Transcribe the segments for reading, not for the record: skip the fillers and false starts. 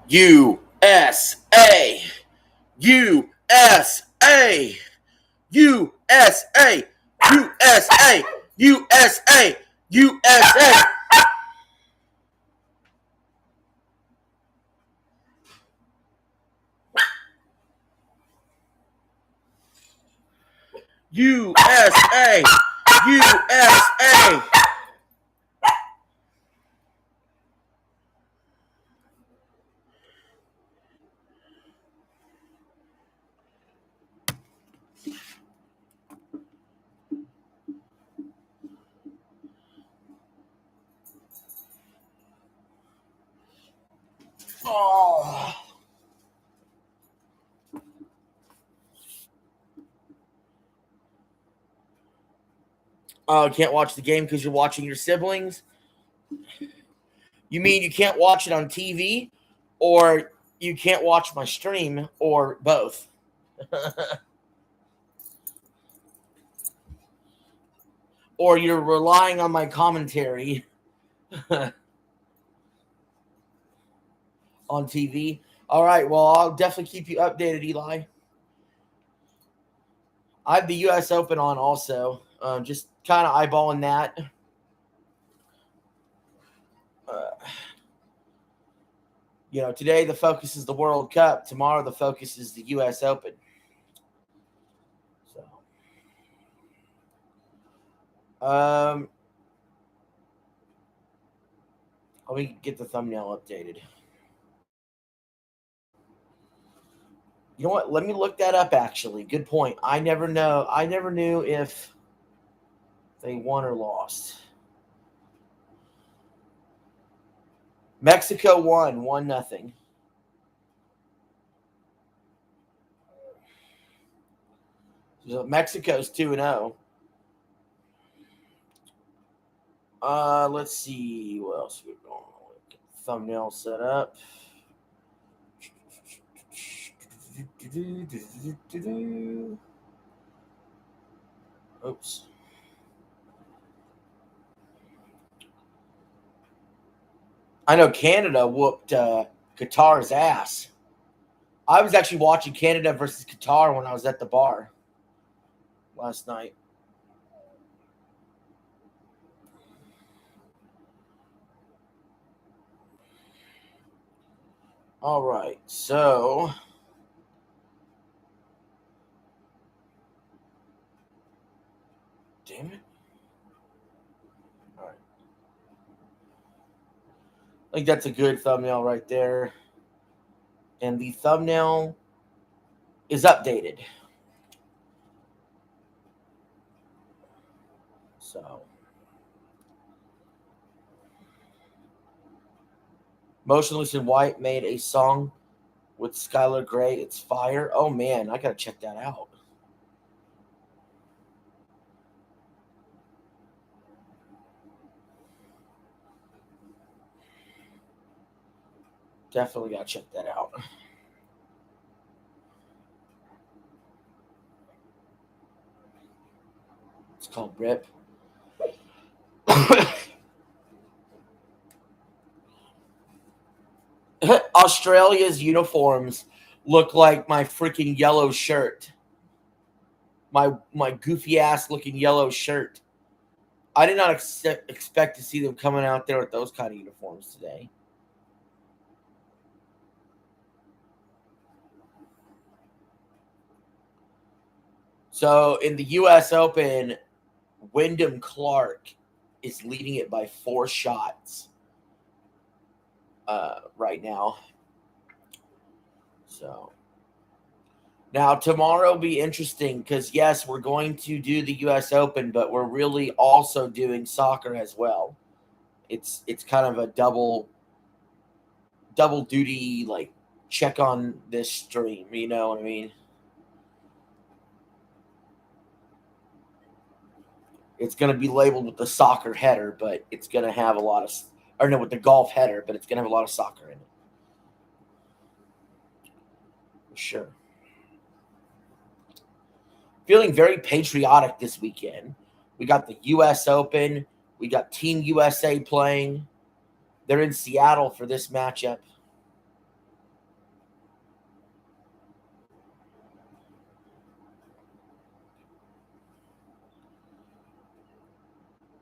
USA, USA, USA, USA, USA, USA. USA, USA. Oh. Can't watch the game because you're watching your siblings? You mean you can't watch it on TV, or you can't watch my stream, or both? Or you're relying on my commentary on TV? All right, well, I'll definitely keep you updated, Eli. I have the U.S. Open on also. Just kind of eyeballing that. Today the focus is the World Cup. Tomorrow the focus is the U.S. Open. So, let me get the thumbnail updated. You know what? Let me look that up, actually. Good point. I never knew if they won or lost. Mexico won 1-0. So Mexico's 2-0. Let's see what else we're going on. Get the thumbnail set up. Oops. I know Canada whooped Qatar's ass. I was actually watching Canada versus Qatar when I was at the bar last night. All right, so damn it. All right. I think that's a good thumbnail right there. And the thumbnail is updated. So, Motionless in White made a song with Skylar Grey. It's fire. Oh, man, I got to check that out. Definitely got to check that out. It's called Rip. Australia's uniforms look like my freaking yellow shirt. My goofy ass looking yellow shirt. I did not expect to see them coming out there with those kind of uniforms today. So in the U.S. Open, Wyndham Clark is leading it by 4 shots right now. So now tomorrow will be interesting because, yes, we're going to do the U.S. Open, but we're really also doing soccer as well. It's kind of a double duty, like, check on this stream. You know what I mean? It's going to be labeled with the soccer header, but it's going to have a lot of, or no, with the golf header, but it's going to have a lot of soccer in it. For sure. Feeling very patriotic this weekend. We got the U.S. Open. We got Team USA playing. They're in Seattle for this matchup.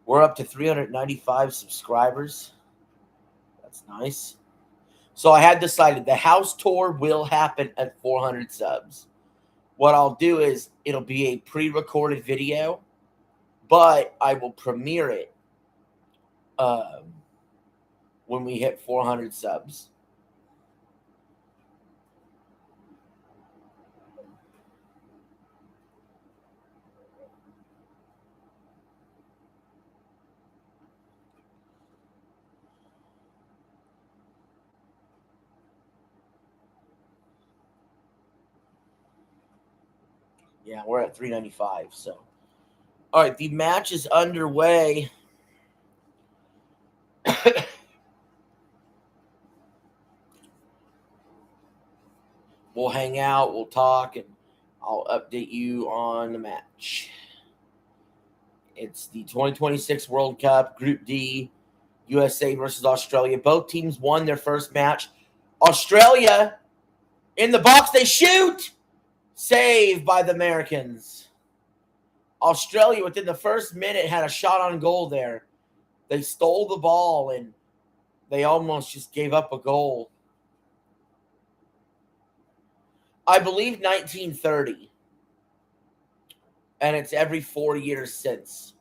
We're up to 395 subscribers. That's nice. So I had decided the house tour will happen at 400 subs. What I'll do is it'll be a pre-recorded video, but I will premiere it when we hit 400 subs. Yeah, we're at 395. So, all right, the match is underway. We'll hang out, we'll talk, and I'll update you on the match. It's the 2026 World Cup, Group D, USA versus Australia. Both teams won their first match. Australia in the box, they shoot! Saved by the Americans. Australia, within the first minute, had a shot on goal there. They stole the ball, and they almost just gave up a goal. I believe 1930. And it's every 4 years since.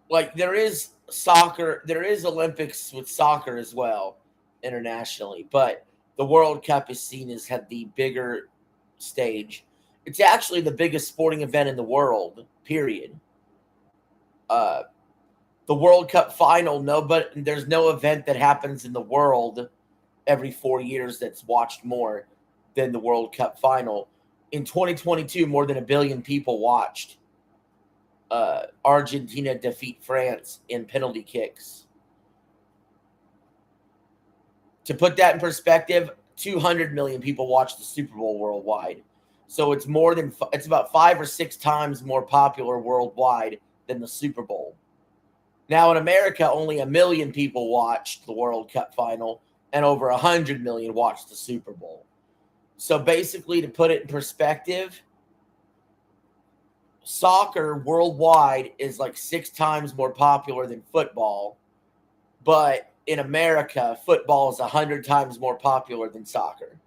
Like, there is soccer, there is Olympics with soccer as well, internationally. But the World Cup is seen as had the bigger stage. It's actually the biggest sporting event in the world, period. The World Cup final, there's no event that happens in the world every 4 years that's watched more than the World Cup final. In 2022, more than 1 billion people watched Argentina defeat France in penalty kicks. To put that in perspective, 200 million people watch the Super Bowl worldwide. So it's about 5 or 6 times more popular worldwide than the Super Bowl. Now in America, only 1 million people watched the World Cup final, and over 100 million watched the Super Bowl. So basically, to put it in perspective, soccer worldwide is like 6 times more popular than football. But in America, football is 100 times more popular than soccer.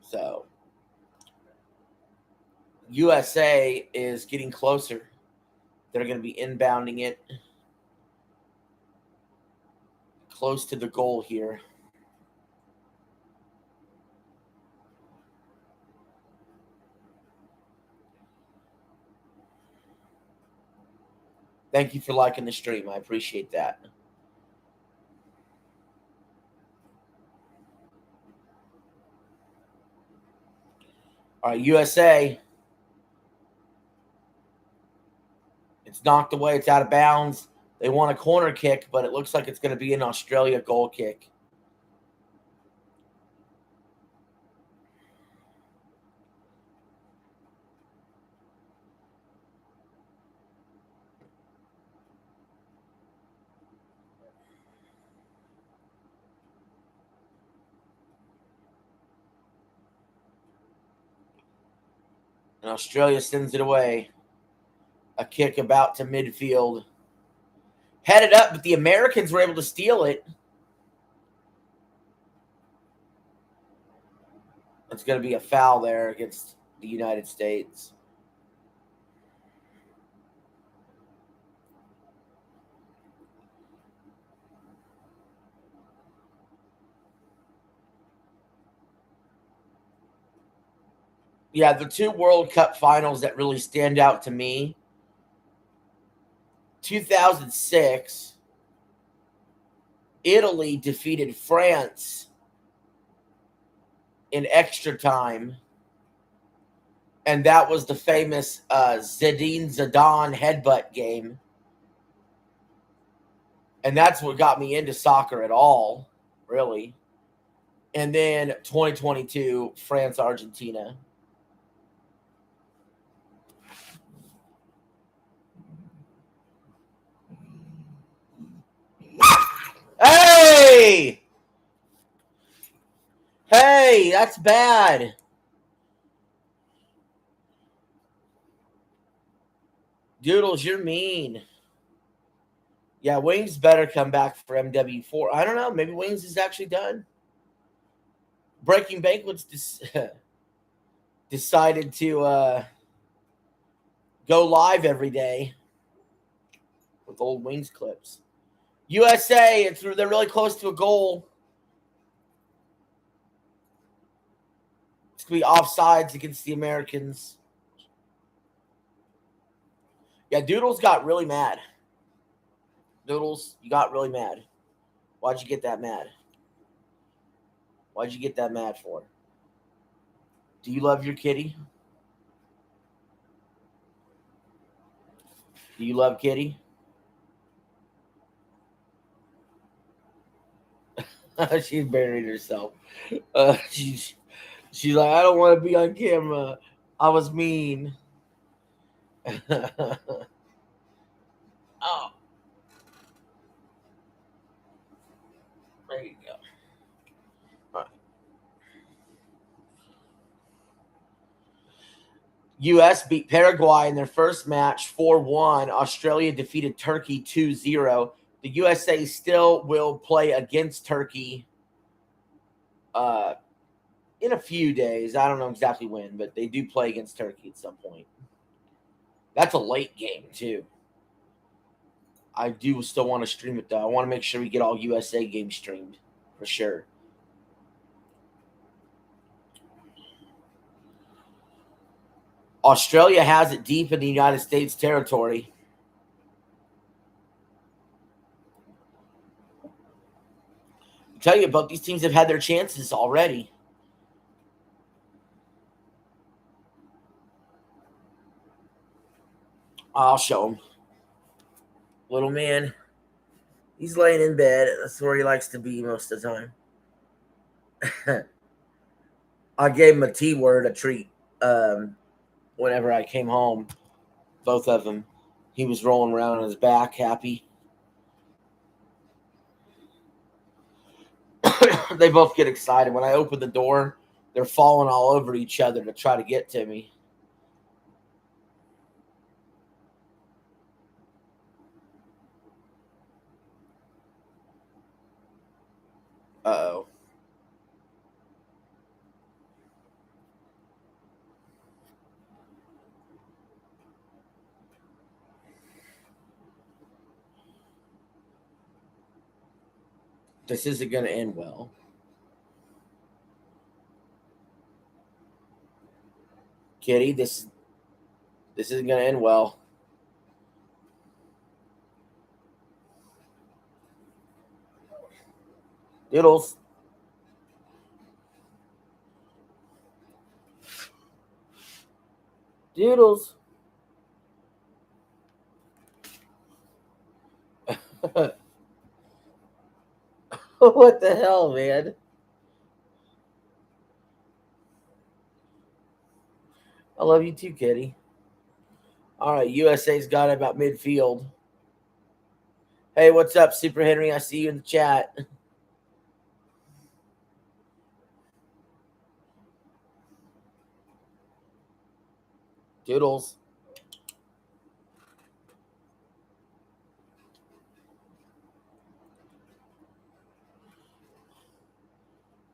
So, USA is getting closer. They're going to be inbounding it close to the goal here. Thank you for liking the stream. I appreciate that. All right, USA. It's knocked away. It's out of bounds. They want a corner kick, but it looks like it's going to be an Australia goal kick. And Australia sends it away. A kick about to midfield. Headed up, but the Americans were able to steal it. It's going to be a foul there against the United States. Yeah, the 2 World Cup finals that really stand out to me. 2006, Italy defeated France in extra time. And that was the famous Zidane headbutt game. And that's what got me into soccer at all, really. And then 2022, France-Argentina. Hey! USA. That's bad. Doodles, you're mean. Yeah, Wings better come back for MW4. I don't know. Maybe Wings is actually done. Breaking Banquets decided to go live every day with old Wings clips. USA, they're really close to a goal. It's going to be offsides against the Americans. Yeah, Doodles got really mad. Doodles, you got really mad. Why'd you get that mad? Why'd you get that mad for? Do you love your kitty? Do you love Kitty? She's buried herself. She's like, I don't want to be on camera. I was mean. Oh, there you go. All right. U.S. beat Paraguay in their first match 4-1. Australia defeated Turkey 2-0. The USA still will play against Turkey in a few days. I don't know exactly when, but they do play against Turkey at some point. That's a late game, too. I do still want to stream it, though. I want to make sure we get all USA games streamed, for sure. Australia has it deep in the United States territory. I tell you, both these teams have had their chances already. I'll show him. Little man, he's laying in bed. That's where he likes to be most of the time. I gave him a T-word, a treat, whenever I came home. Both of them. He was rolling around on his back, happy. They both get excited. When I open the door, they're falling all over each other to try to get to me. Uh-oh. This isn't going to end well. Kitty, this isn't going to end well. Doodles. Doodles. What the hell, man? I love you too, Kitty. All right, USA's got it about midfield. Hey, what's up, Super Henry? I see you in the chat. Doodles.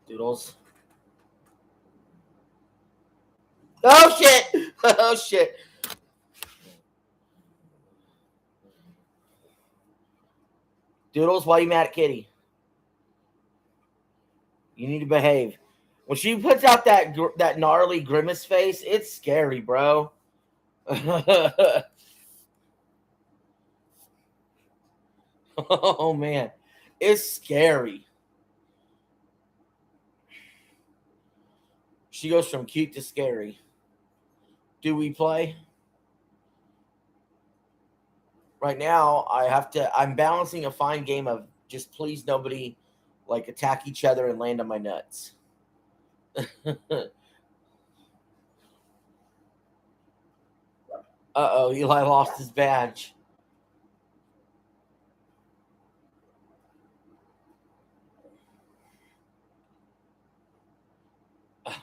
Doodles. Oh, shit. Oh, shit. Doodles, why you mad at Kitty? You need to behave. When she puts out that gnarly grimace face, it's scary, bro. Oh, man. It's scary. She goes from cute to scary. Do we play? Right now, I'm balancing a fine game of just please nobody like attack each other and land on my nuts. Uh-oh, Eli lost his badge.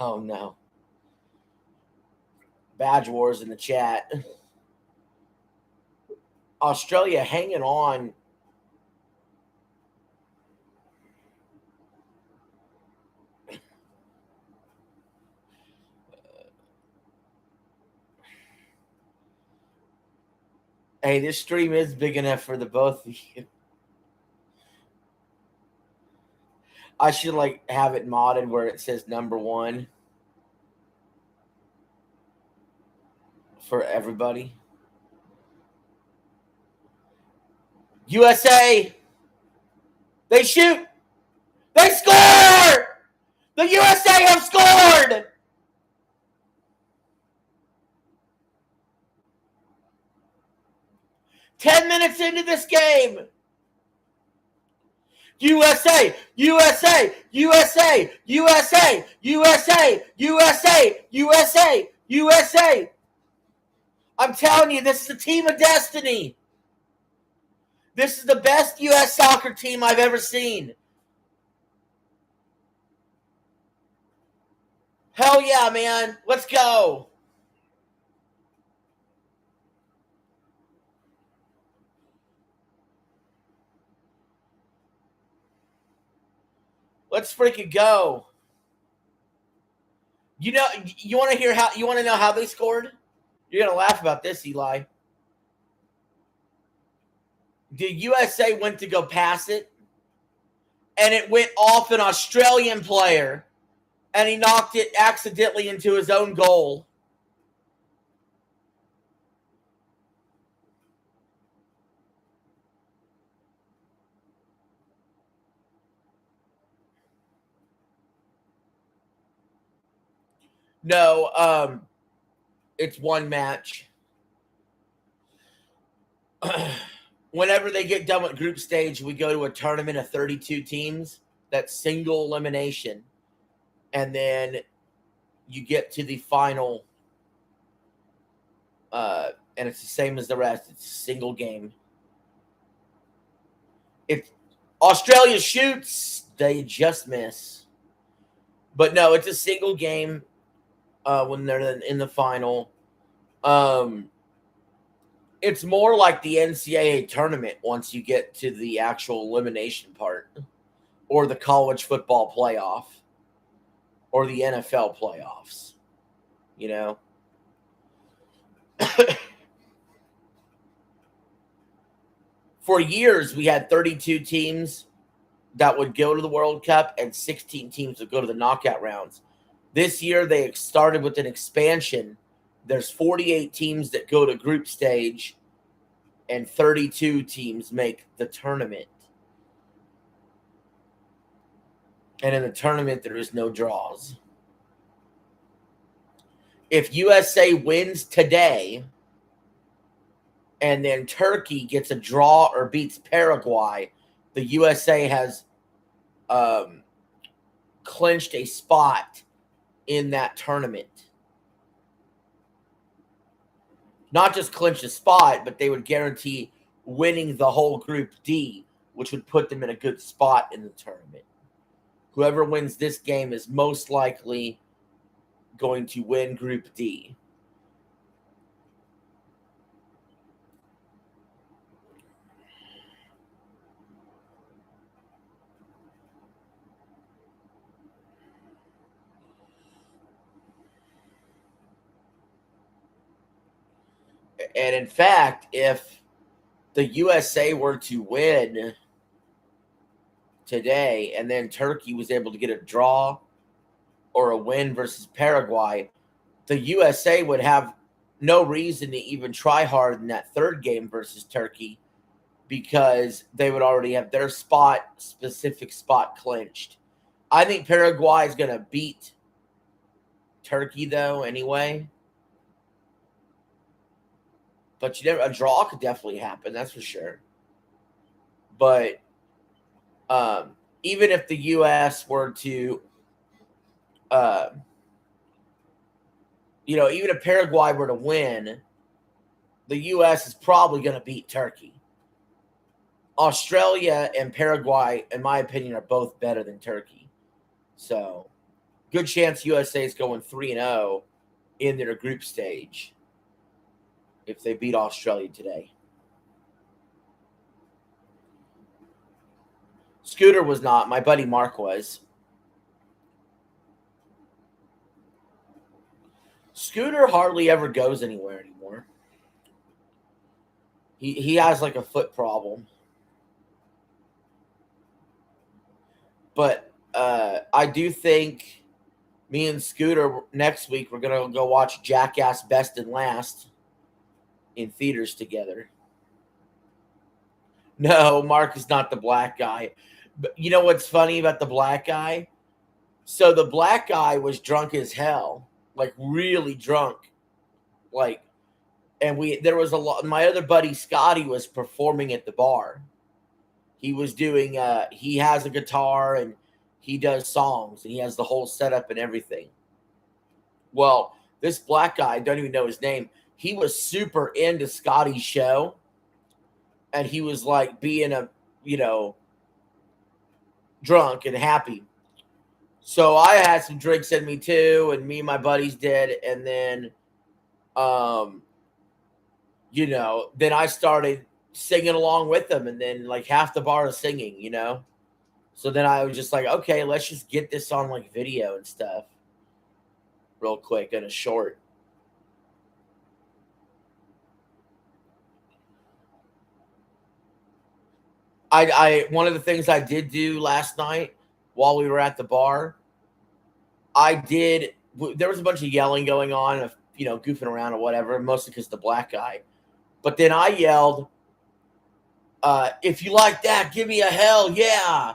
Oh, no. Badge Wars in the chat. Australia hanging on. Hey, this stream is big enough for the both of you. I should have it modded where it says #1 for everybody. USA! They shoot! They score! The USA have scored! Ten minutes into this game. USA, USA, USA, USA, USA, USA, USA, USA. I'm telling you, this is a team of destiny. This is the best U.S. soccer team I've ever seen. Hell yeah, man. Let's go. Let's freaking go. You want to know how they scored? You're going to laugh about this, Eli. The USA went to go pass it, and it went off an Australian player, and he knocked it accidentally into his own goal. No, it's one match. Whenever they get done with group stage, we go to a tournament of 32 teams. That's single elimination. And then you get to the final. And it's the same as the rest. It's a single game. If Australia shoots, they just miss. But no, it's a single game when they're in the final. It's more like the NCAA tournament once you get to the actual elimination part, or the college football playoff, or the NFL playoffs. You know? For years, we had 32 teams that would go to the World Cup and 16 teams would go to the knockout rounds. This year, they started with an expansion. There's 48 teams that go to group stage, and 32 teams make the tournament. And in the tournament, there is no draws. If USA wins today, and then Turkey gets a draw or beats Paraguay, the USA has clinched a spot in that tournament. Not just clinch a spot, but they would guarantee winning the whole Group D, which would put them in a good spot in the tournament. Whoever wins this game is most likely going to win Group D. And in fact, if the USA were to win today and then Turkey was able to get a draw or a win versus Paraguay, the USA would have no reason to even try hard in that third game versus Turkey, because they would already have their specific spot clinched. I think Paraguay is going to beat Turkey, though, anyway. But a draw could definitely happen, that's for sure. But even if the U.S. were to, even if Paraguay were to win, the U.S. is probably going to beat Turkey. Australia and Paraguay, in my opinion, are both better than Turkey. So good chance USA is going 3-0 in their group stage if they beat Australia today. Scooter was not. My buddy Mark was. Scooter hardly ever goes anywhere anymore. He has like a foot problem. But I do think me and Scooter next week, we're going to go watch Jackass Best and Last in theaters together. No, Mark is not the black guy. But you know what's funny about the black guy? So the black guy was drunk as hell, like really drunk. Like, and there was a lot. My other buddy Scotty was performing at the bar. He was doing he has a guitar and he does songs and he has the whole setup and everything. Well, this black guy, I don't even know his name, he was super into Scotty's show. And he was like being drunk and happy. So I had some drinks in me too, and me and my buddies did. And then, then I started singing along with them. And then like half the bar is singing, So then I was just like, okay, let's just get this on like video and stuff real quick and a short. I one of the things I did do last night while we were at the bar, there was a bunch of yelling going on, goofing around or whatever, mostly because the black guy. But then I yelled, if you like that, give me a hell yeah.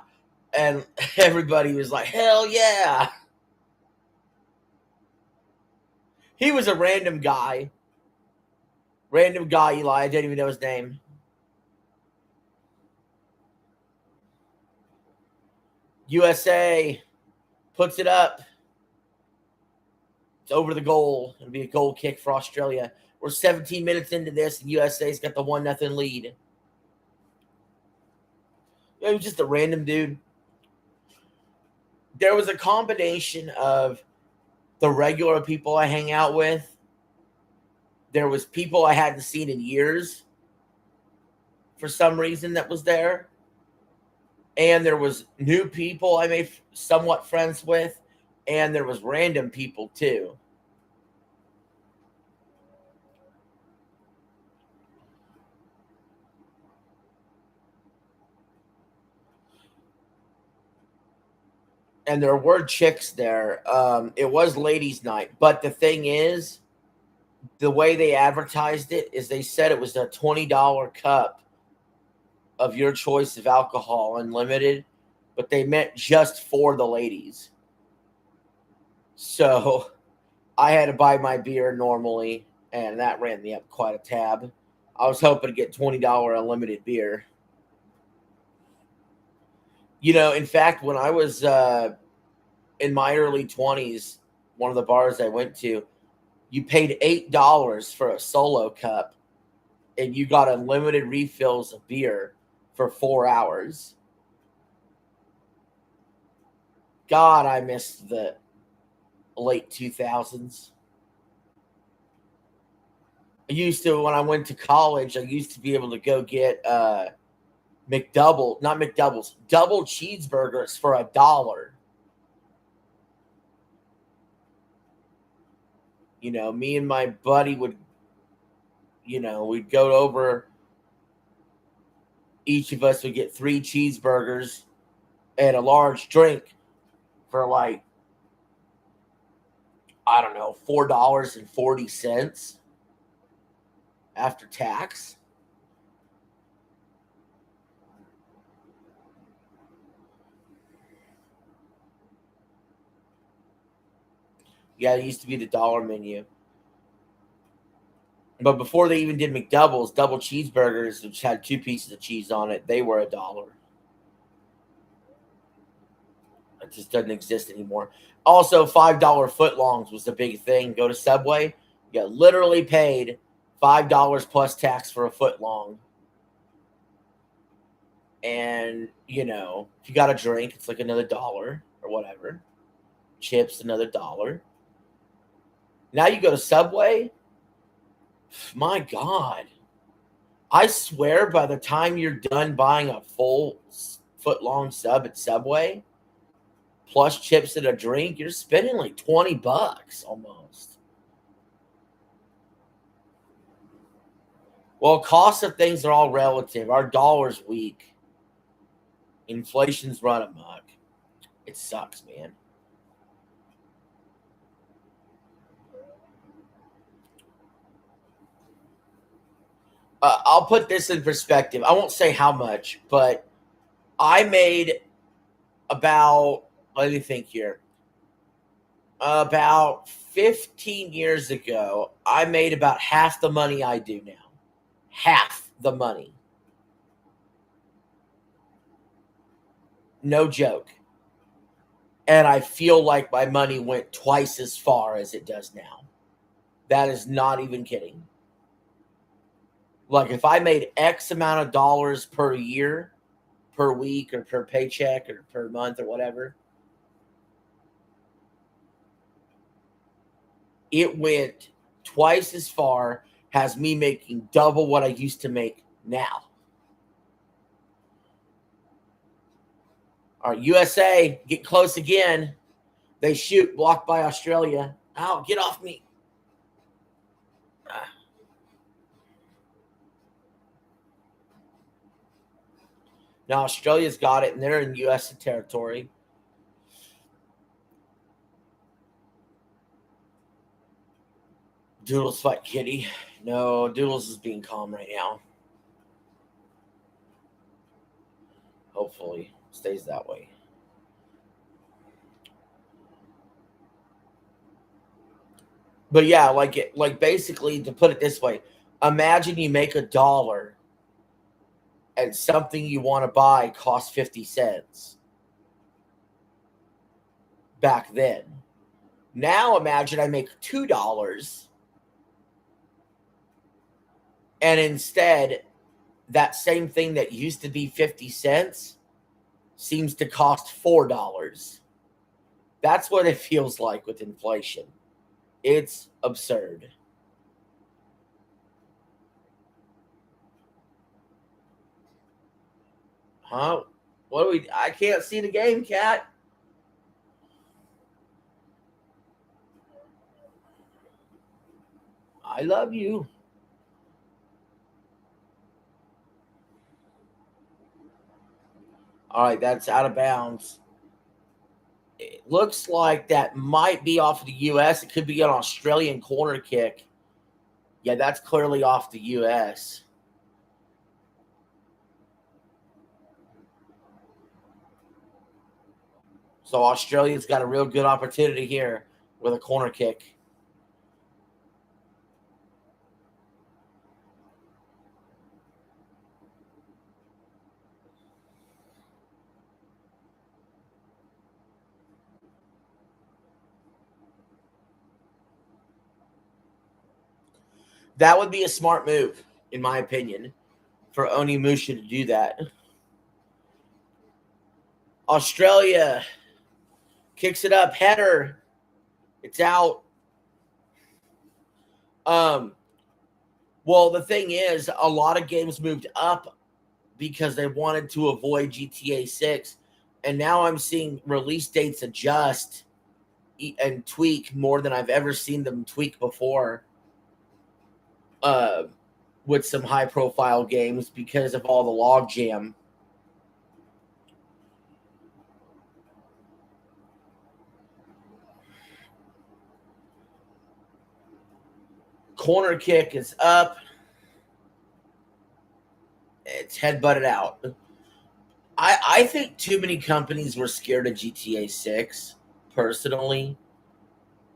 And everybody was like, hell yeah. He was a random guy. Eli. I didn't even know his name. USA puts it up. It's over the goal. It'll be a goal kick for Australia. We're 17 minutes into this, and USA's got the 1-0 lead. It was just a random dude. There was a combination of the regular people I hang out with. There was people I hadn't seen in years for some reason that was there. And there was new people I made somewhat friends with. And there was random people too. And there were chicks there. It was ladies' night. But the thing is, the way they advertised it is they said it was a $20 cup of your choice of alcohol, unlimited. But they meant just for the ladies. So I had to buy my beer normally, and that ran me up quite a tab. I was hoping to get $20 unlimited beer. In fact, when I was in my early 20s, one of the bars I went to, you paid $8 for a solo cup, and you got unlimited refills of beer for 4 hours. God, I missed the late 2000s. When I went to college, I used to be able to go get double cheeseburgers for $1. Me and my buddy would, we'd go over. Each of us would get 3 cheeseburgers and a large drink for like, I don't know, $4.40 after tax. Yeah, it used to be the dollar menu. But before they even did McDoubles, double cheeseburgers, which had 2 pieces of cheese on it, they were $1. It just doesn't exist anymore. Also, $5 footlongs was the big thing. Go to Subway, you literally paid $5 plus tax for a footlong. And, if you got a drink, it's like another $1 or whatever. chips another $1. Now you go to Subway. My God. I swear by the time you're done buying a full foot-long sub at Subway, plus chips and a drink, you're spending like $20 almost. Well, cost of things are all relative. Our dollar's weak. Inflation's run amok. It sucks, man. I'll put this in perspective. I won't say how much, but I made about, let me think here, about 15 years ago, I made about half the money I do now. Half the money. No joke. And I feel like my money went twice as far as it does now. That is not even kidding. Like if I made X amount of dollars per year, per week, or per paycheck, or per month, or whatever, it went twice as far, has me making double what I used to make now. All right, USA, get close again. They shoot, blocked by Australia. Oh, get off me. Now Australia's got it, and they're in U.S. territory. Doodles fight Kitty. No, Doodles is being calm right now. Hopefully, stays that way. But yeah, like basically, to put it this way, imagine you make $1 and something you want to buy costs 50 cents back then. Now imagine I make $2 and instead that same thing that used to be 50 cents seems to cost $4. That's what it feels like with inflation. It's absurd. Huh? What do we? I can't see the game, Cat. I love you. All right, that's out of bounds. It looks like that might be off of the U.S. It could be an Australian corner kick. Yeah, that's clearly off the U.S. So Australia's got a real good opportunity here with a corner kick. That would be a smart move, in my opinion, for Onimusha to do that. Australia kicks it up, header. It's out. Well, the thing is, a lot of games moved up because they wanted to avoid GTA 6. And now I'm seeing release dates adjust and tweak more than I've ever seen them tweak before with some high-profile games because of all the logjam. Corner kick is up. It's headbutted out. I think too many companies were scared of GTA 6, personally.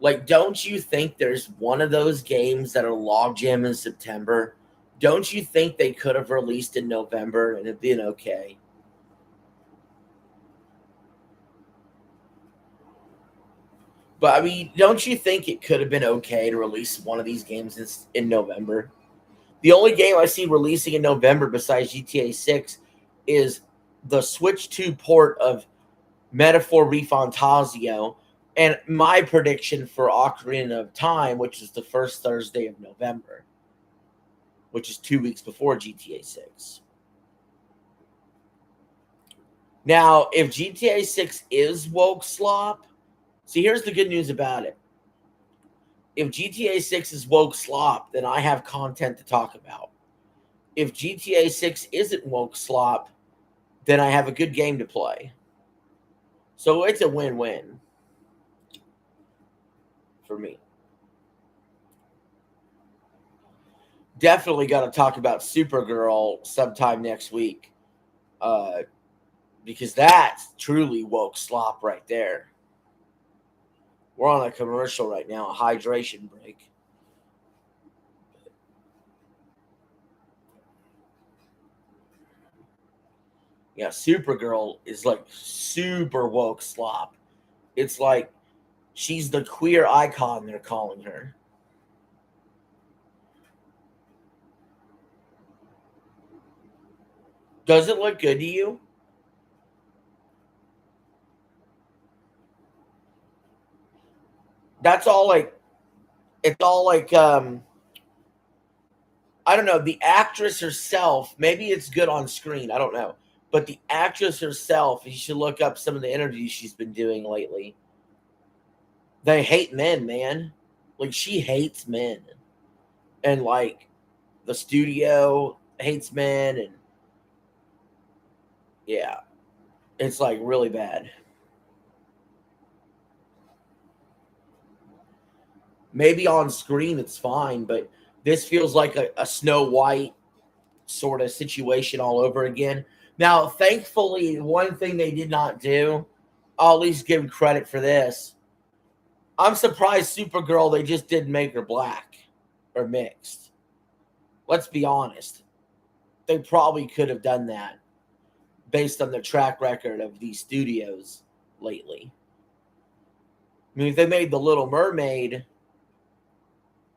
Like, don't you think there's one of those games that are logjam in September? Don't you think they could have released in November and it'd been okay? But, I mean, don't you think it could have been okay to release one of these games in November? The only game I see releasing in November besides GTA 6 is the Switch 2 port of Metaphor ReFantazio And my prediction for Ocarina of Time, which is the first Thursday of November, which is 2 weeks before GTA 6. Now, if GTA 6 is woke slop, see, here's the good news about it. If GTA 6 is woke slop, then I have content to talk about. If GTA 6 isn't woke slop, then I have a good game to play. So it's a win-win for me. Definitely got to talk about Supergirl sometime next week, because that's truly woke slop right there. We're on a commercial right now, a hydration break. Yeah, Supergirl is like super woke slop. It's like she's the queer icon, they're calling her. Does it look good to you? That's all like, it's all like, I don't know, the actress herself, maybe it's good on screen, I don't know. But the actress herself, you should look up some of the interviews she's been doing lately. They hate men, man. Like, she hates men. And like the studio hates men, and yeah, it's like really bad. Maybe on screen it's fine, but this feels like a Snow White sort of situation all over again. Now, thankfully, one thing they did not do, I'll at least give them credit for this. I'm surprised Supergirl, they just didn't make her black or mixed. Let's be honest. They probably could have done that based on the track record of these studios lately. I mean, if they made The Little Mermaid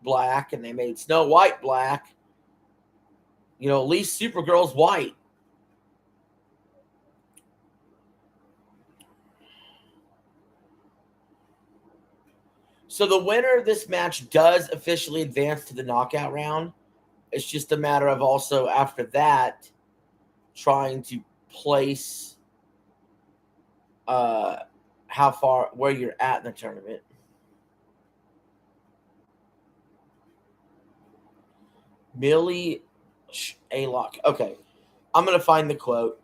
black and they made Snow White black, at least Supergirl's white. So the winner of this match does officially advance to the knockout round. It's just a matter of also after that trying to place how far, where you're at in the tournament. Millie Alcock. Okay, I'm gonna find the quote.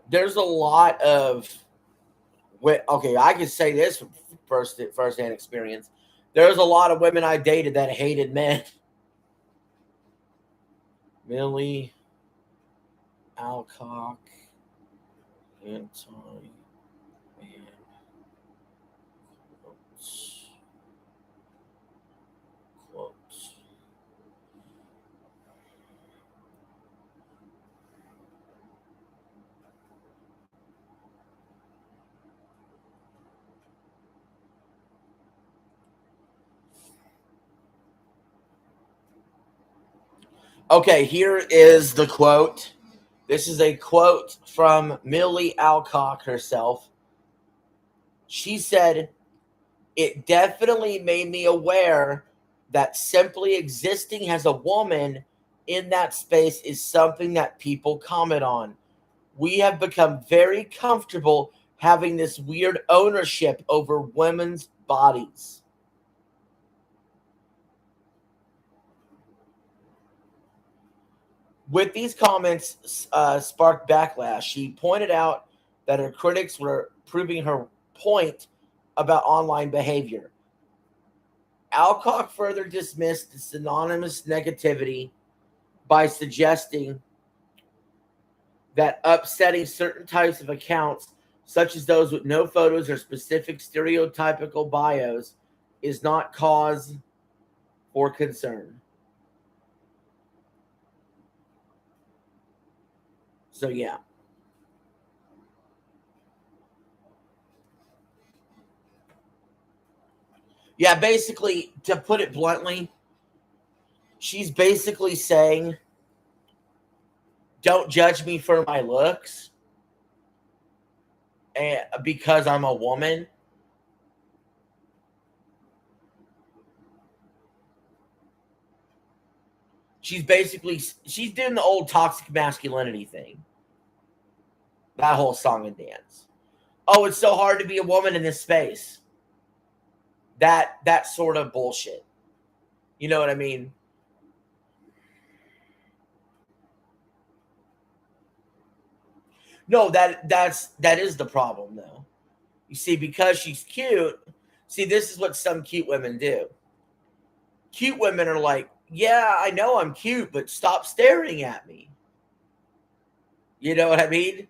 There's a lot of, okay, I can say this from first-hand experience. There's a lot of women I dated that hated men. Millie Alcock, anti-man quotes. Okay, here is the quote. This is a quote from Millie Alcock herself. She said, "It definitely made me aware that simply existing as a woman in that space is something that people comment on. We have become very comfortable having this weird ownership over women's bodies." With these comments sparked backlash. She pointed out that her critics were proving her point about online behavior. Alcock further dismissed the synonymous negativity by suggesting that upsetting certain types of accounts, such as those with no photos or specific stereotypical bios, is not cause for concern. So, yeah. Yeah, basically, to put it bluntly, she's basically saying don't judge me for my looks and because I'm a woman. She's doing the old toxic masculinity thing. That whole song and dance. Oh, it's so hard to be a woman in this space. That sort of bullshit. You know what I mean? No, that is the problem though. You see, because she's cute. See, this is what some cute women do. Cute women are like, yeah, I know I'm cute, but stop staring at me. You know what I mean?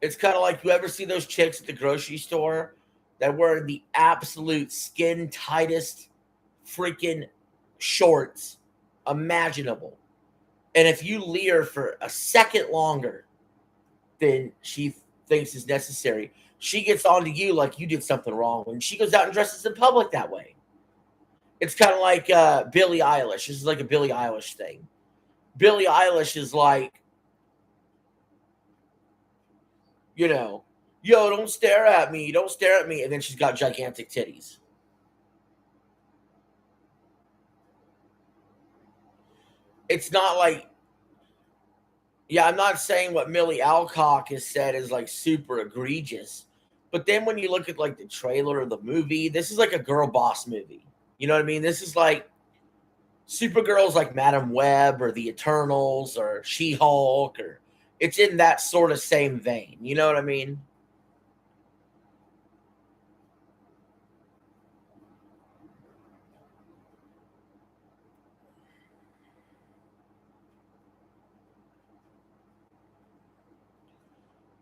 It's kind of like, you ever see those chicks at the grocery store that wear the absolute skin tightest freaking shorts imaginable. And if you leer for a second longer than she thinks is necessary, she gets on to you like you did something wrong when she goes out and dresses in public that way. It's kind of like Billie Eilish. This is like a Billie Eilish thing. Billie Eilish is like, you know, yo, don't stare at me. Don't stare at me. And then she's got gigantic titties. It's not like, yeah, I'm not saying what Millie Alcock has said is like super egregious. But then when you look at like the trailer of the movie, this is like a girl boss movie. You know what I mean? This is like Supergirl's like Madam Web or the Eternals or She-Hulk, or it's in that sort of same vein. You know what I mean?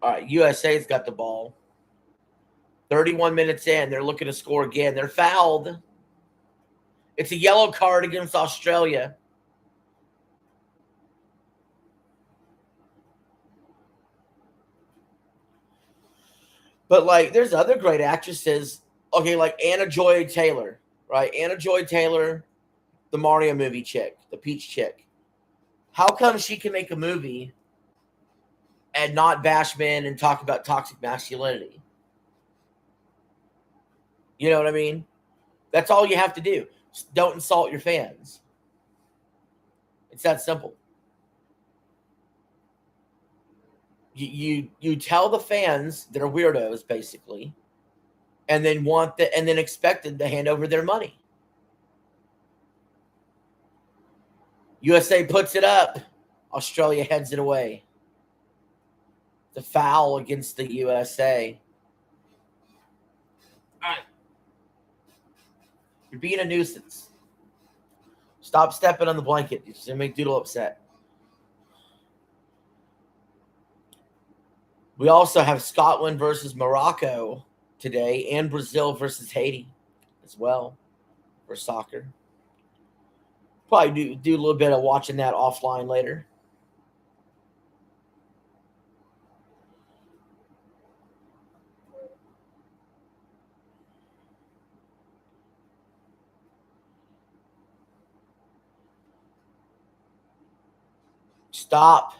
All right, USA's got the ball. 31 minutes in, they're looking to score again. They're fouled. It's a yellow card against Australia. But like, there's other great actresses. Okay, like Anna Joy Taylor, right? Anna Joy Taylor, the Mario movie chick, the Peach chick. How come she can make a movie and not bash men and talk about toxic masculinity? You know what I mean? That's all you have to do. Just don't insult your fans. It's that simple. You tell the fans they're weirdos, basically, and then expect them to hand over their money. USA puts it up. Australia heads it away. The foul against the USA. All right. You're being a nuisance. Stop stepping on the blanket. It's going to make Doodle upset. We also have Scotland versus Morocco today, and Brazil versus Haiti as well for soccer. Probably do a little bit of watching that offline later. Stop.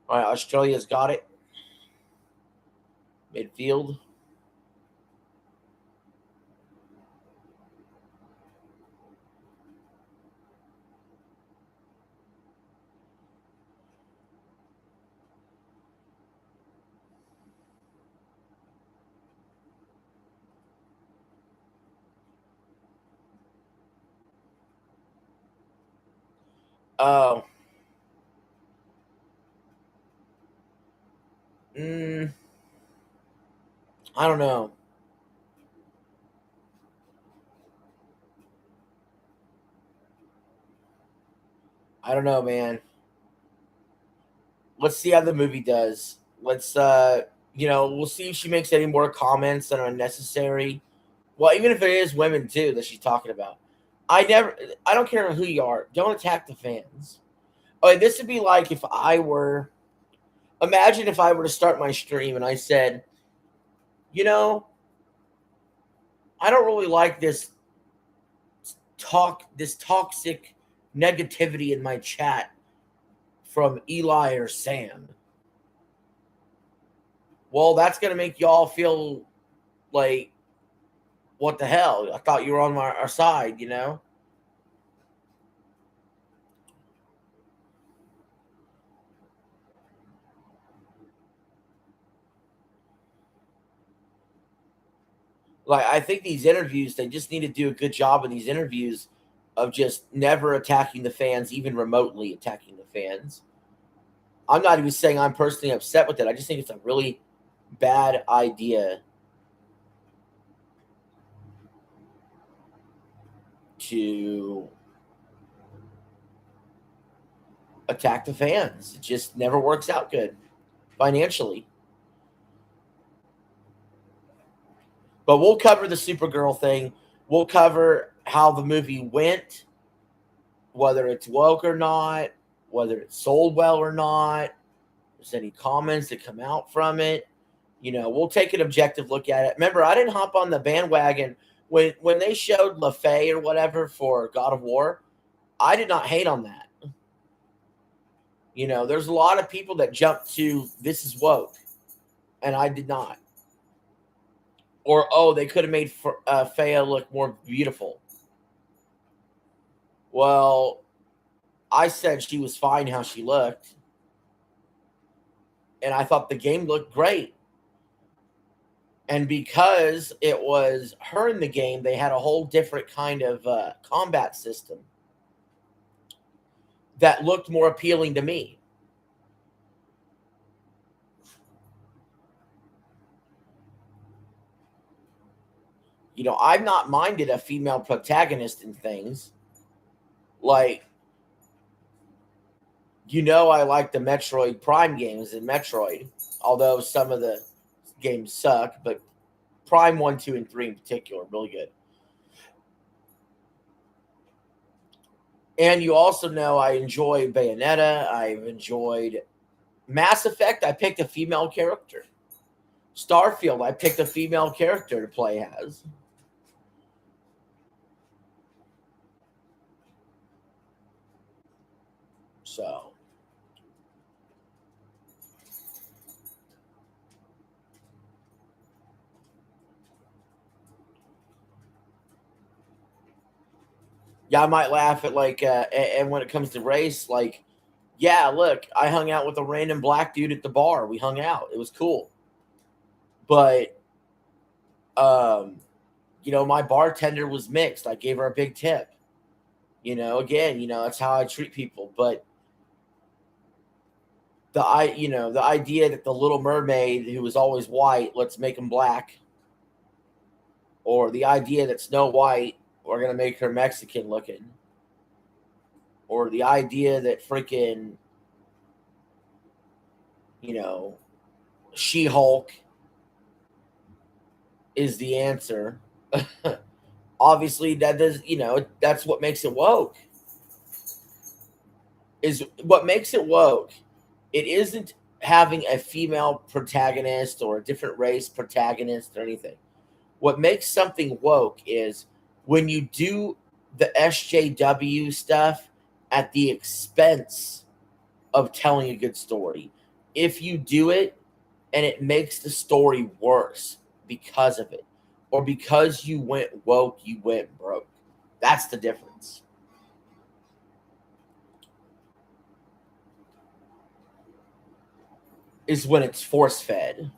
All right, Australia's got it. Midfield. Oh. I don't know. I don't know, man. Let's see how the movie does. Let's we'll see if she makes any more comments that are unnecessary. Well, even if it is women too that she's talking about. I don't care who you are. Don't attack the fans. Oh, this would be like if I were, imagine if I were to start my stream and I said, you know, I don't really like this toxic negativity in my chat from Eli or Sam. Well, that's going to make y'all feel like, what the hell? I thought you were on our side, you know? Like, I think these interviews, they just need to do a good job in these interviews of just never attacking the fans, even remotely attacking the fans. I'm not even saying I'm personally upset with it. I just think it's a really bad idea to attack the fans. It just never works out good financially. But we'll cover the Supergirl thing. We'll cover how the movie went, whether it's woke or not, whether it sold well or not. There's any comments that come out from it. You know, we'll take an objective look at it. Remember, I didn't hop on the bandwagon when they showed LaFay or whatever for God of War. I did not hate on that. You know, there's a lot of people that jumped to this is woke, and I did not. Or, oh, they could have made Faya look more beautiful. Well, I said she was fine how she looked, and I thought the game looked great. And because it was her in the game, they had a whole different kind of combat system that looked more appealing to me. You know, I've not minded a female protagonist in things. Like, you know, I like the Metroid Prime games in Metroid, although some of the games suck, but Prime 1, 2, and 3 in particular, really good. And you also know I enjoy Bayonetta. I've enjoyed Mass Effect. I picked a female character. Starfield, I picked a female character to play as. So, yeah, I might laugh at like, and when it comes to race, like, yeah, look, I hung out with a random black dude at the bar. We hung out. It was cool. But, um, you know, my bartender was mixed. I gave her a big tip. You know, again, you know, that's how I treat people. But the idea that the Little Mermaid, who was always white, let's make him black, or the idea that Snow White, we're gonna make her Mexican looking, or the idea that freaking, you know, She Hulk is the answer. Obviously, that does, you know, that's what makes it woke. Is what makes it woke. It isn't having a female protagonist or a different race protagonist or anything. What makes something woke is when you do the SJW stuff at the expense of telling a good story. If you do it and it makes the story worse because of it, or because you went woke, you went broke. That's the difference. Is when it's force fed.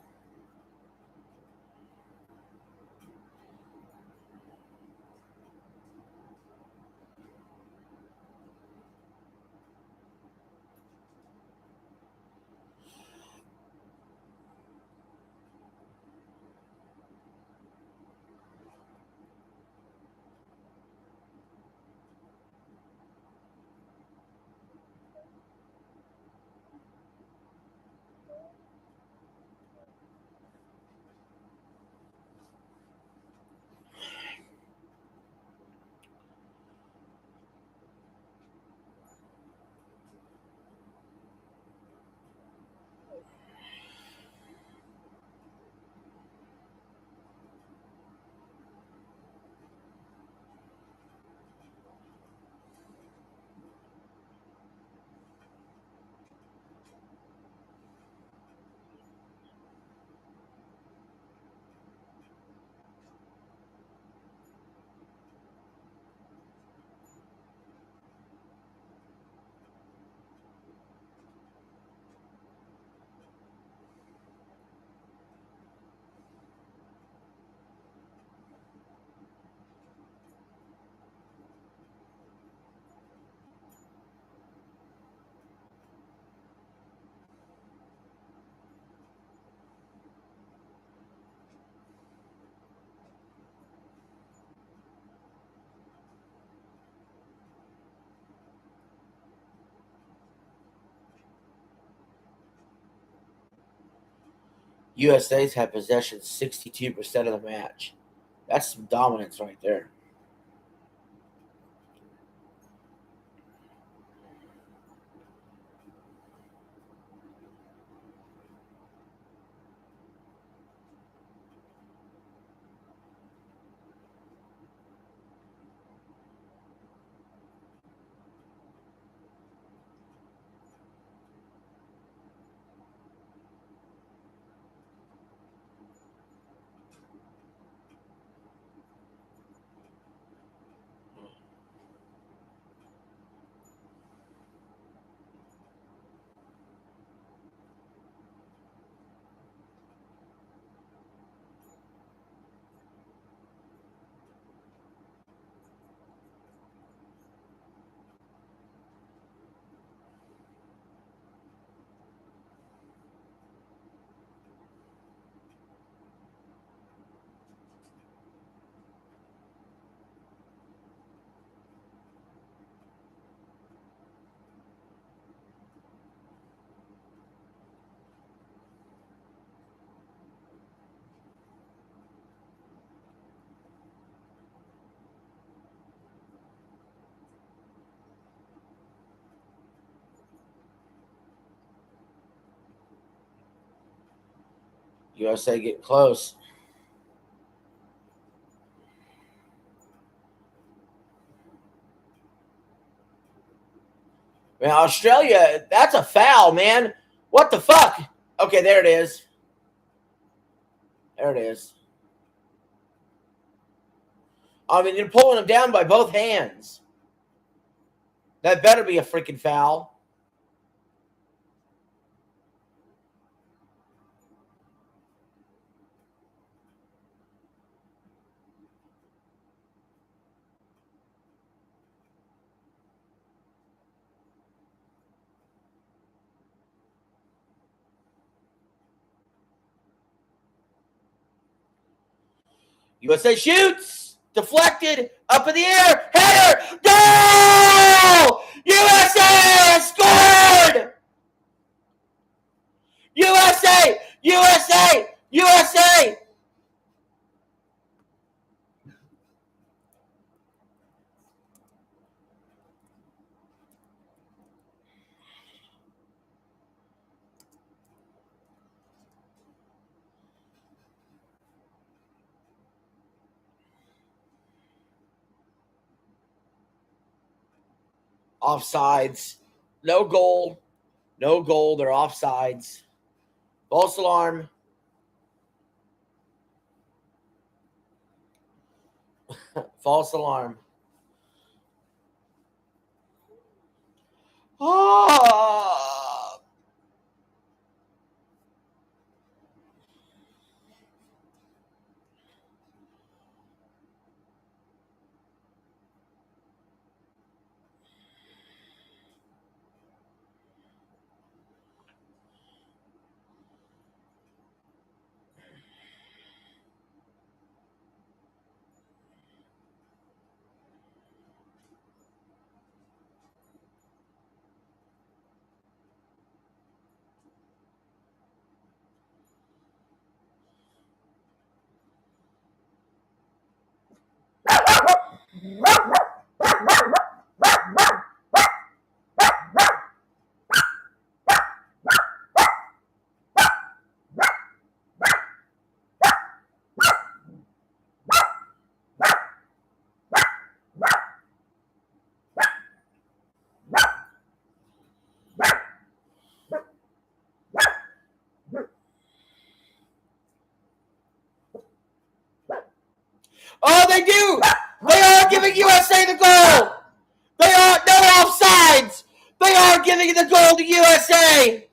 USA's had possession 62% of the match. That's some dominance right there. USA getting close. Man, Australia, that's a foul, man. What the fuck? Okay, there it is. There it is. I mean, you're pulling him down by both hands. That better be a freaking foul. USA shoots. Deflected. Up in the air. Header. Goal! USA has scored! USA! USA! USA! Offsides. No goal. No goal. They're offsides. False alarm. False alarm. Oh. Oh, they do! They are giving USA the goal! They are no offsides! They are giving the goal to USA!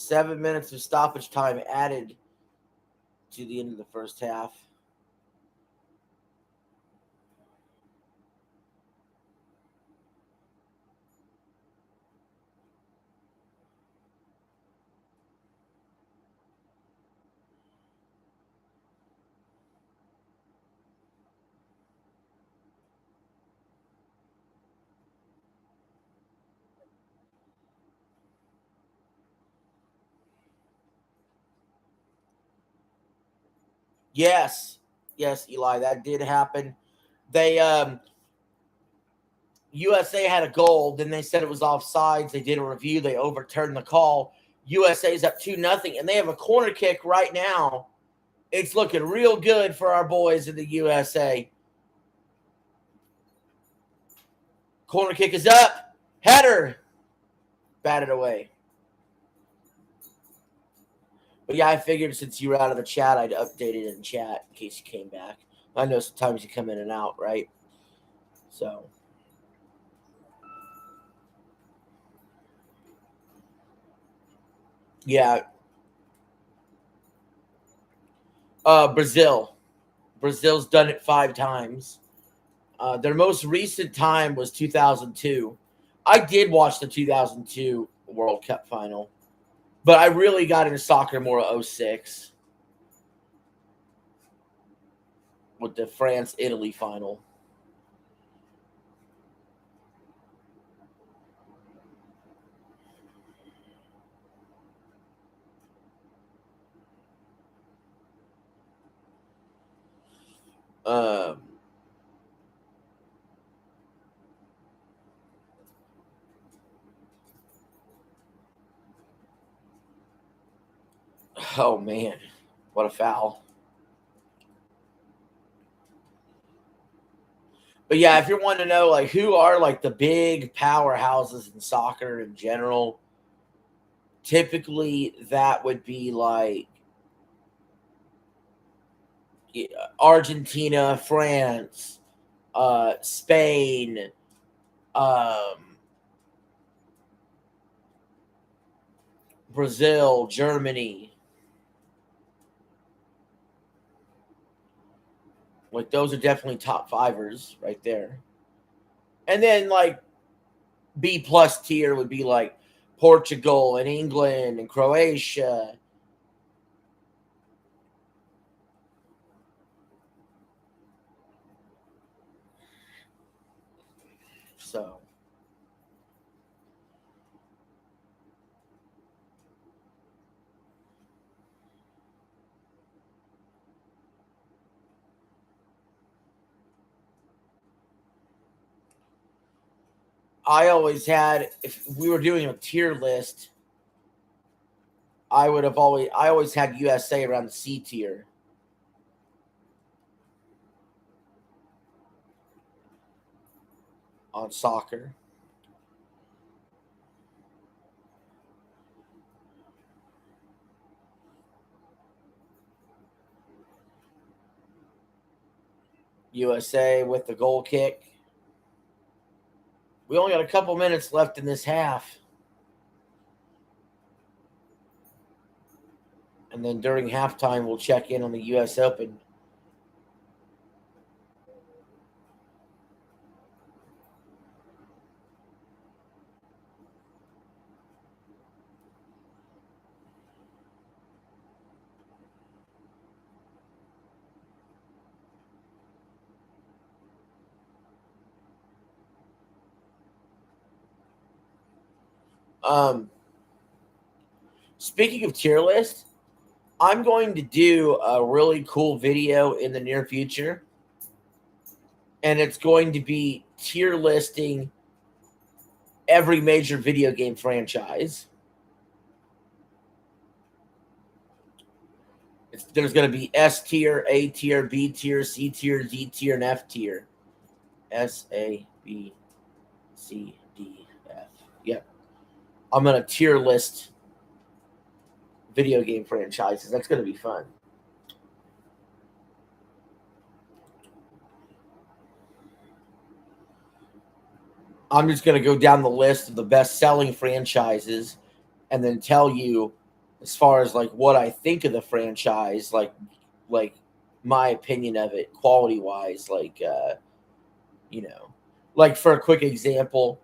7 minutes of stoppage time added to the end of the first half. Yes, Eli, that did happen. They USA had a goal, then they said it was offsides. They did a review, they overturned the call. USA's up 2-0, and they have a corner kick right now. It's looking real good for our boys in the USA. Corner kick is up. Header. Batted away. But yeah, I figured since you were out of the chat, I'd update it in chat in case you came back. I know sometimes you come in and out, right? So. Yeah. Brazil. Brazil's done it 5 times. Their most recent time was 2002. I did watch the 2002 World Cup final, but I really got into soccer more 06 with the France-Italy final. Oh, man. What a foul. But yeah, if you're wanting to know, like, who are, like, the big powerhouses in soccer in general, typically that would be, like, Argentina, France, Spain, Brazil, Germany. Like, those are definitely top fivers right there. And then, like, B plus tier would be like Portugal and England and Croatia. So. I always had, if we were doing a tier list, I always had USA around the C tier. On soccer. USA with the goal kick. We only got a couple minutes left in this half. And then during halftime, we'll check in on the U.S. Open. Speaking of tier list, I'm going to do a really cool video in the near future. And it's going to be tier listing every major video game franchise. There's going to be S tier, A tier, B tier, C tier, D tier, and F tier. S, A, B, C, D, F. Yep. I'm going to tier list video game franchises. That's going to be fun. I'm just going to go down the list of the best-selling franchises and then tell you as far as like what I think of the franchise, like my opinion of it, quality wise, like like for a quick example,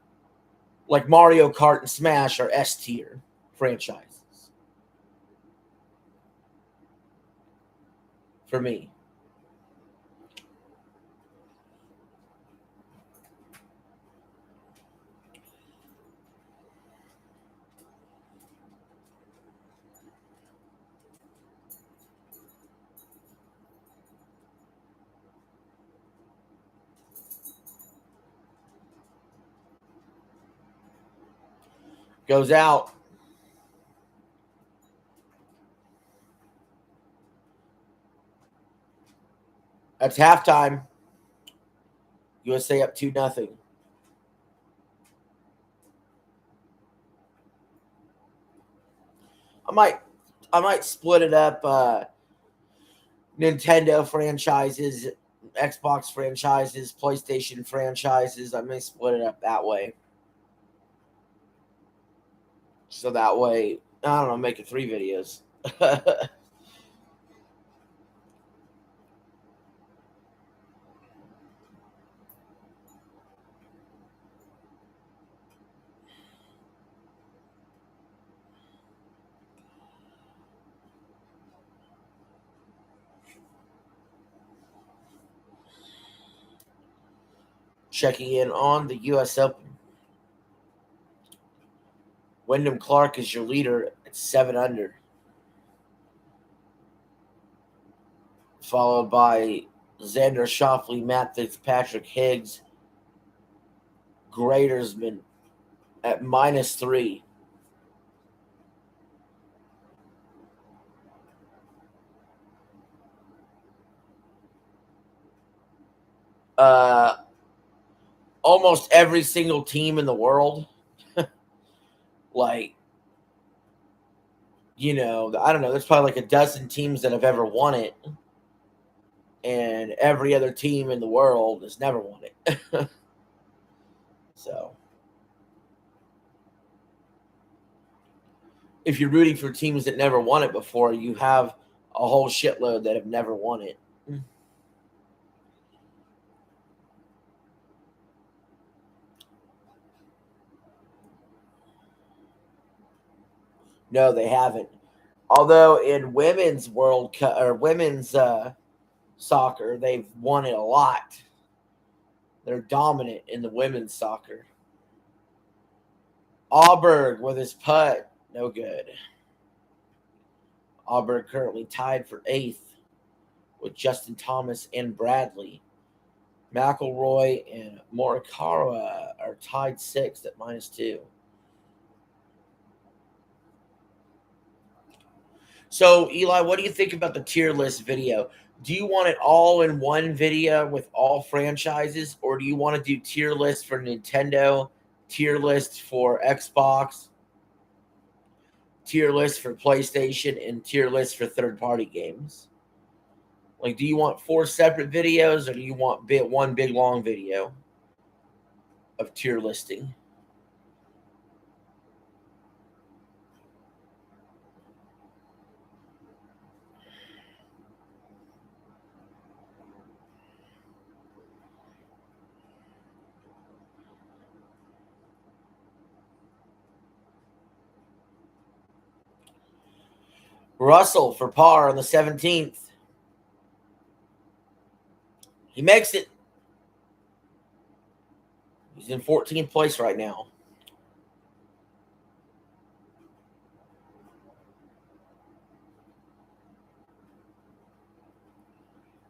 like Mario Kart and Smash are S tier franchises for me. Goes out. That's halftime. USA up 2-0. I might split it up. Nintendo franchises, Xbox franchises, PlayStation franchises. I may split it up that way. So that way, I don't know, make it 3 videos. Checking in on the U.S. Open. Wyndham Clark is your leader at 7 under. Followed by Xander Schauffele, Matt Fitzpatrick, Higgs, Gradersman at -3. Almost every single team in the world, like, I don't know, there's probably like a dozen teams that have ever won it, and every other team in the world has never won it. So, if you're rooting for teams that never won it before, you have a whole shitload that have never won it. No, they haven't. Although in women's World Cup or women's soccer, they've won it a lot. They're dominant in the women's soccer. Auberg with his putt, no good. Auberg currently tied for 8th with Justin Thomas and Bradley. McIlroy and Morikawa are tied 6th at -2. So, Eli, what do you think about the tier list video? Do you want it all in one video with all franchises, or do you want to do tier lists for Nintendo, tier lists for Xbox, tier lists for PlayStation, and tier lists for third-party games? Like, do you want 4 separate videos, or do you want one big long video of tier listing? Russell for par on the 17th. He makes it. He's in 14th place right now.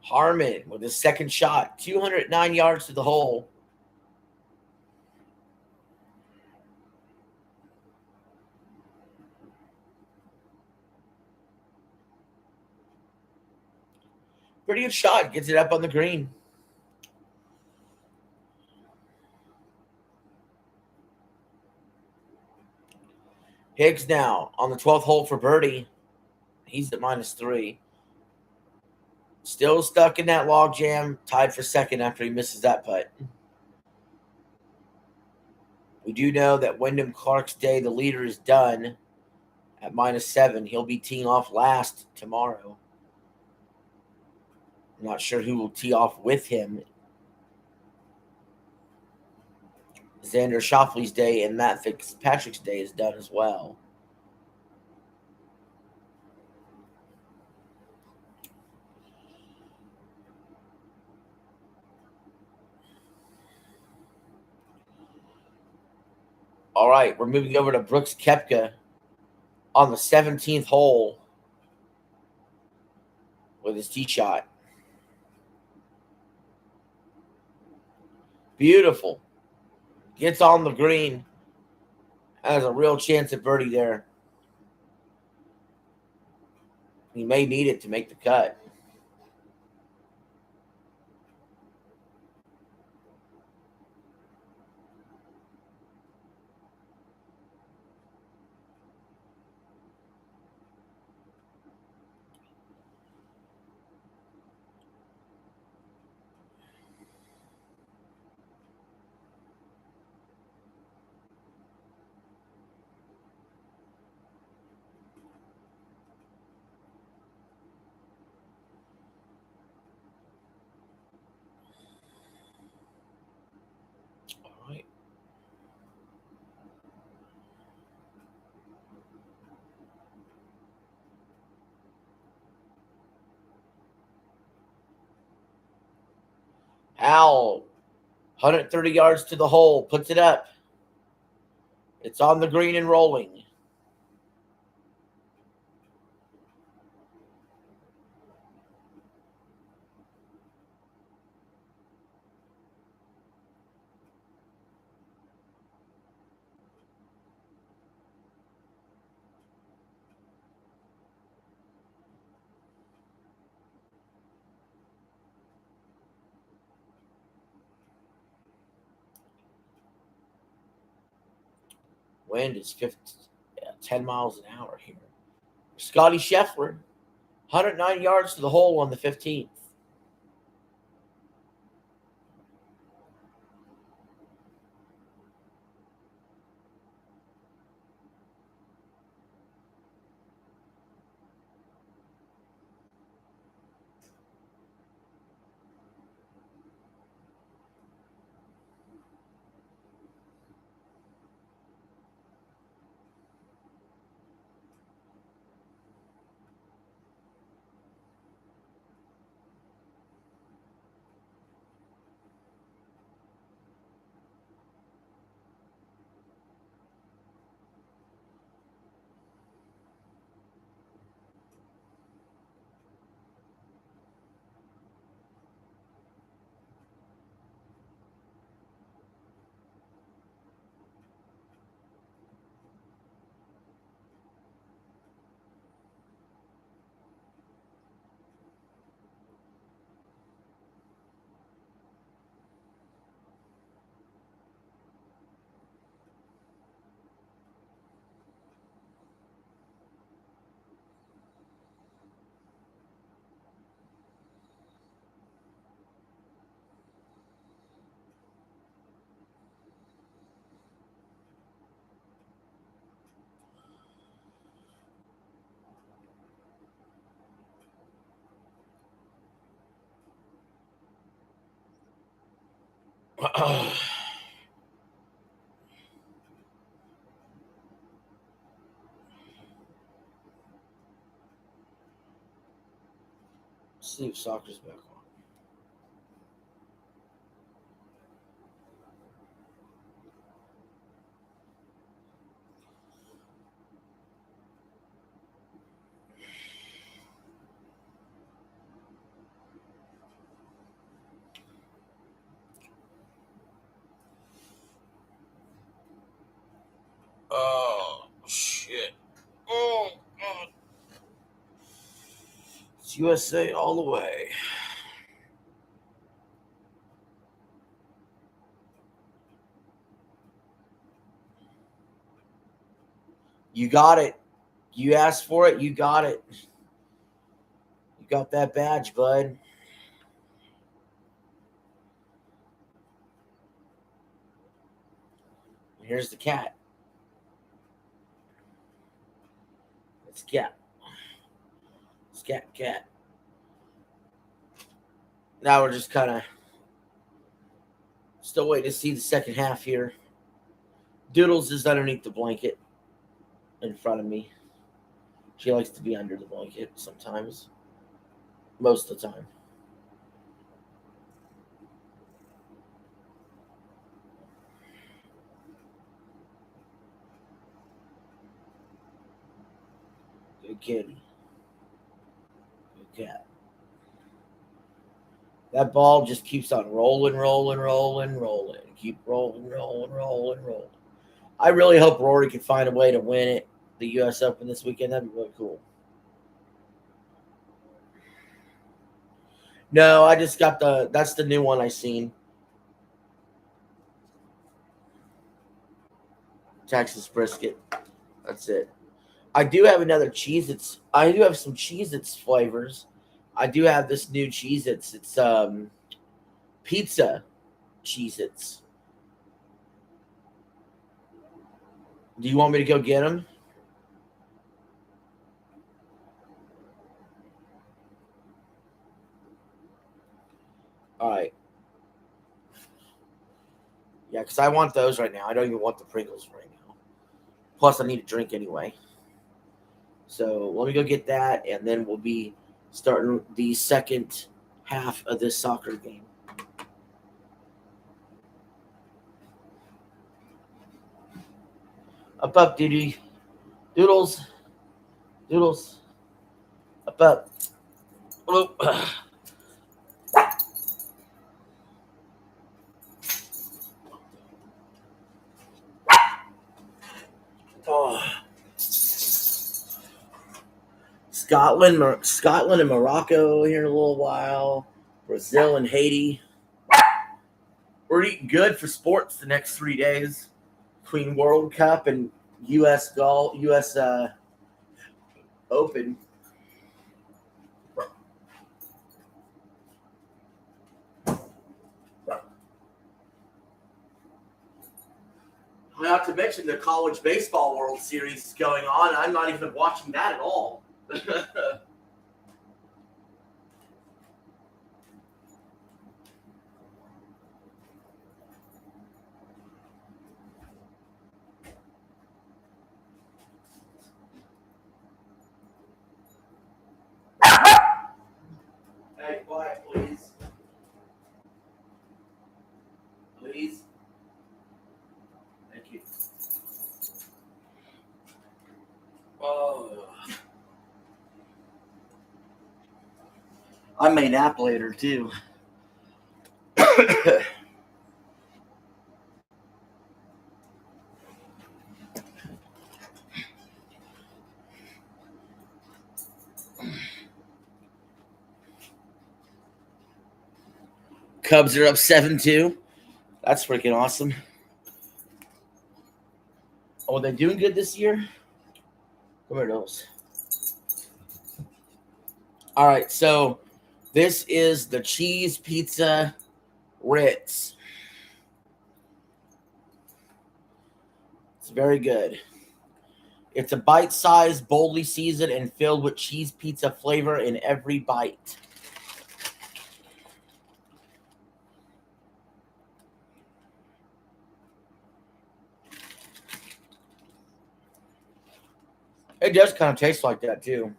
Harman with his second shot, 209 yards to the hole. Pretty good shot. Gets it up on the green. Higgs now on the 12th hole for birdie. He's at -3. Still stuck in that log jam, tied for second after he misses that putt. We do know that Wyndham Clark's day, the leader, is done at -7. He'll be teeing off last tomorrow. I'm not sure who will tee off with him. Xander Schauffele's day and Matt Fitzpatrick's day is done as well. All right, we're moving over to Brooks Koepka on the 17th hole with his tee shot. Beautiful. Gets on the green. Has a real chance at birdie there. He may need it to make the cut. All right. Howell, 130 yards to the hole, puts it up. It's on the green and rolling. Wind is 10 miles an hour here. Scotty Scheffler, 109 yards to the hole on the 15th. See if soccer's back on. Oh, shit. Oh, God. It's USA all the way. You got it. You asked for it. You got it. You got that badge, bud. Here's the cat. Scat. Scat cat. Now we're just kind of still waiting to see the second half here. Doodles is underneath the blanket in front of me. She likes to be under the blanket sometimes. Most of the time. Good kitty. Good cat. That ball just keeps on rolling. Keep rolling. I really hope Rory can find a way to win it, the U.S. Open this weekend. That'd be really cool. No, I just got that's the new one I seen. Texas brisket. That's it. I do have another Cheez-Its. I do have some Cheez-Its flavors. I do have this new Cheez-Its. It's pizza Cheez-Its. Do you want me to go get them? All right. Yeah, because I want those right now. I don't even want the Pringles right now. Plus, I need a drink anyway. So let me go get that, and then we'll be starting the second half of this soccer game. Up, Doodie. Doodles. Up. Oh. Oh. Scotland and Morocco here in a little while. Brazil and Haiti. We're eating good for sports the next 3 days between World Cup and U.S. Open. Not to mention the college baseball World Series is going on. I'm not even watching that at all. Hey, quiet, please. Please. Thank you. Oh. I may nap later, too. Cubs are up 7-2. That's freaking awesome. Oh, are they doing good this year? Where are those? All right, so this is the cheese pizza Ritz. It's very good. It's a bite-sized, boldly seasoned, and filled with cheese pizza flavor in every bite. It does kind of taste like that, too.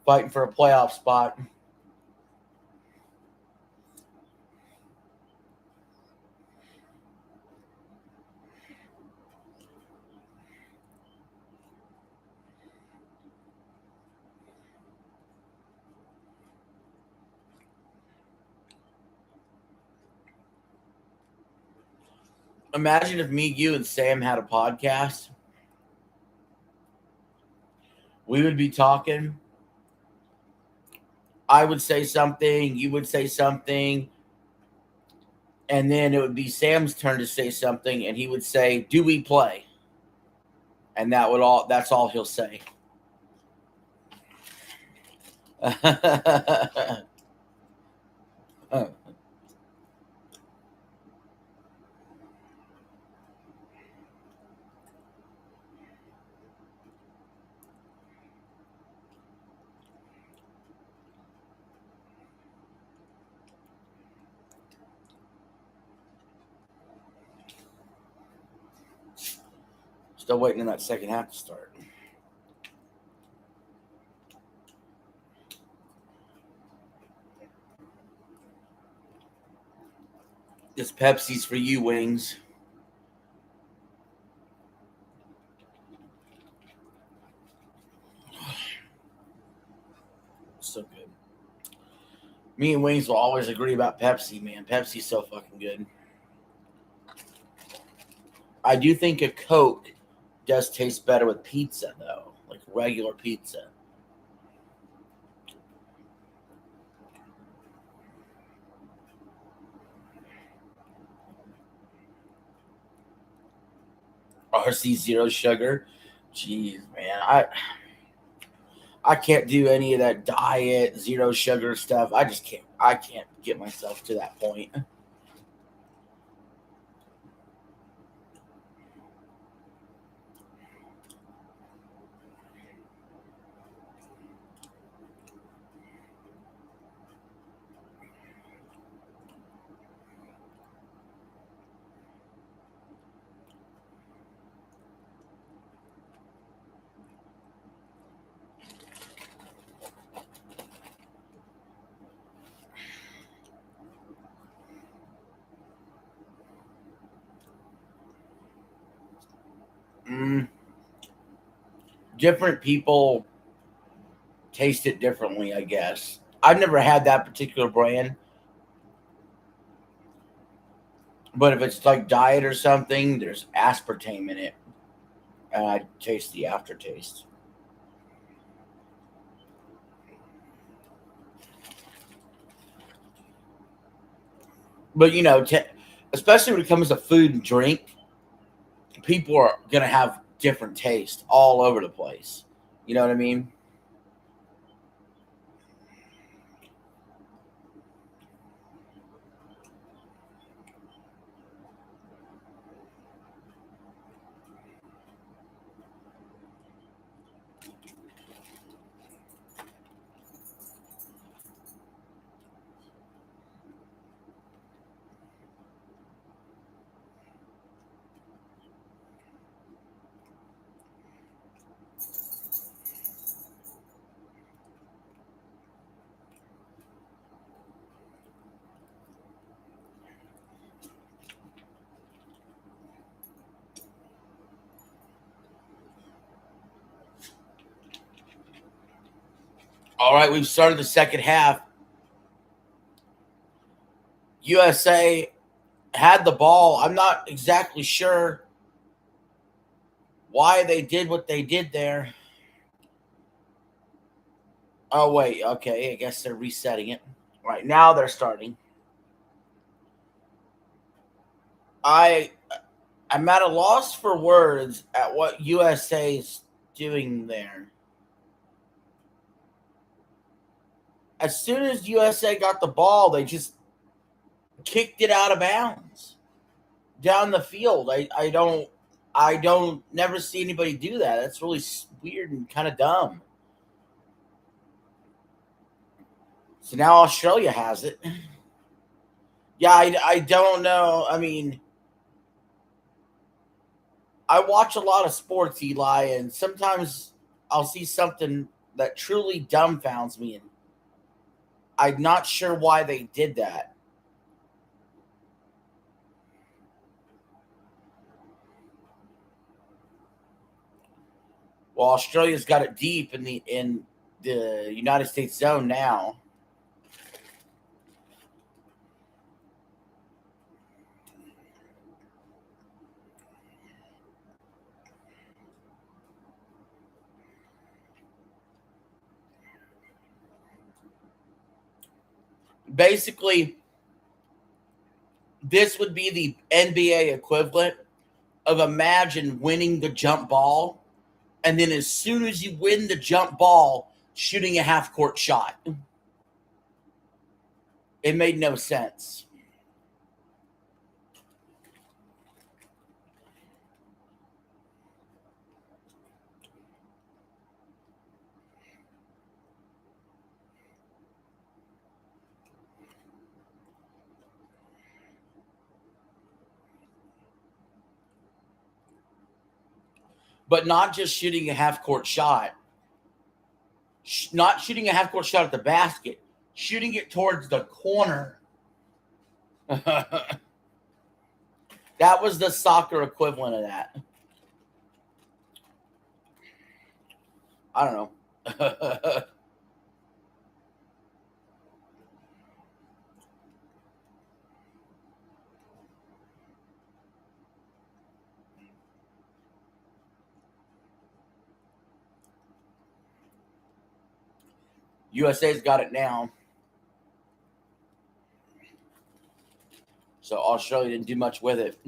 Fighting for a playoff spot. Imagine if me, you, and Sam had a podcast. We would be talking. I would say something. You would say something. And then it would be Sam's turn to say something. And he would say, "Do we play?" And that's all he'll say. Still waiting on that second half to start. This Pepsi's for you, Wings. So good. Me and Wings will always agree about Pepsi, man. Pepsi's so fucking good. I do think a Coke does taste better with pizza, though, like regular pizza. RC Zero Sugar. Jeez, man. I can't do any of that diet, zero sugar stuff. I just can't. I can't get myself to that point. Mm, different people taste it differently, I guess. I've never had that particular brand, but if it's like diet or something, there's aspartame in it, and I taste the aftertaste. But especially when it comes to food and drink, people are gonna have different taste all over the place. You know what I mean? All right, we've started the second half. USA had the ball. I'm not exactly sure why they did what they did there. Oh wait, okay. I guess they're resetting it. Right now they're starting. I I'm at a loss for words at what USA's doing there. As soon as USA got the ball, they just kicked it out of bounds down the field. I don't never see anybody do that. That's really weird and kind of dumb. So now Australia has it. Yeah, I don't know. I mean, I watch a lot of sports, Eli, and sometimes I'll see something that truly dumbfounds me, and I'm not sure why they did that. Well, Australia's got it deep in the United States zone now. Basically, this would be the NBA equivalent of imagine winning the jump ball, and then as soon as you win the jump ball, shooting a half-court shot. It made no sense. But not just shooting a half-court shot. Not shooting a half-court shot at the basket. Shooting it towards the corner. That was the soccer equivalent of that. I don't know. USA's got it now. So Australia didn't do much with it.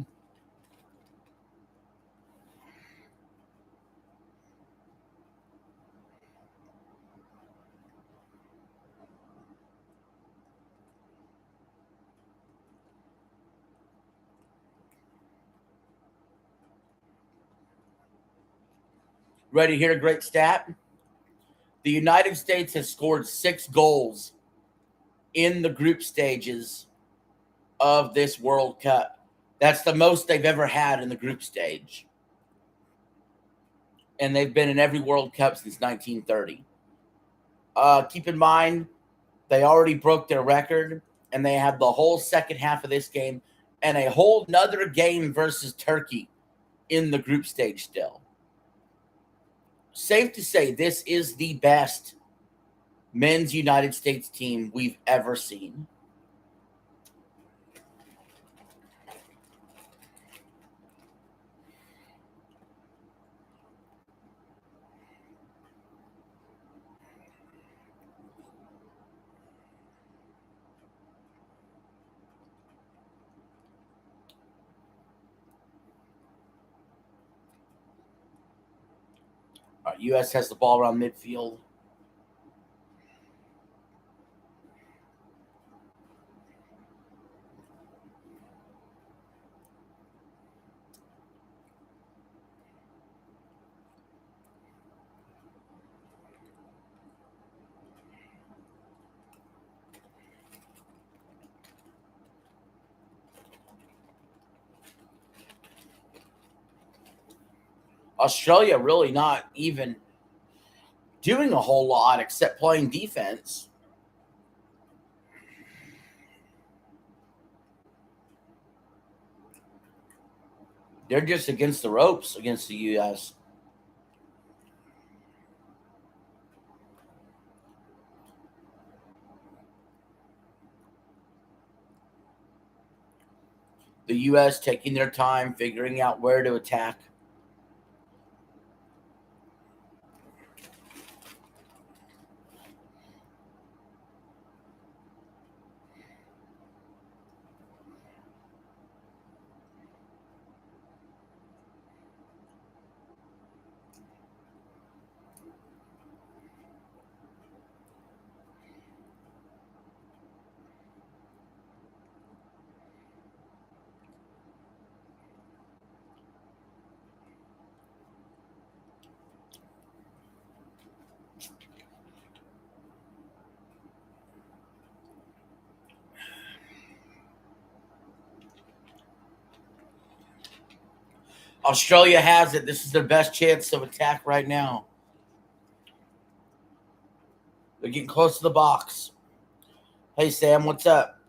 Ready to hear a great stat? The United States has scored 6 goals in the group stages of this World Cup. That's the most they've ever had in the group stage. And they've been in every World Cup since 1930. Keep in mind, they already broke their record, and they have the whole second half of this game and a whole nother game versus Turkey in the group stage still. Safe to say, this is the best men's United States team we've ever seen. U.S. has the ball around midfield. Australia really not even doing a whole lot except playing defense. They're just against the ropes against the U.S. The U.S. taking their time, figuring out where to attack. Australia has it. This is their best chance of attack right now. They're getting close to the box. Hey, Sam, what's up?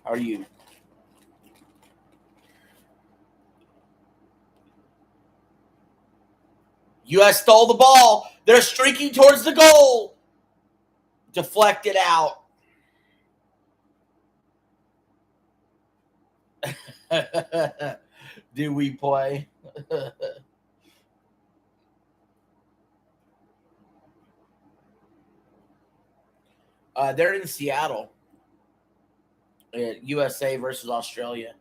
How are you? U.S. stole the ball. They're streaking towards the goal. Deflected out. Do we play? They're in Seattle. USA versus Australia.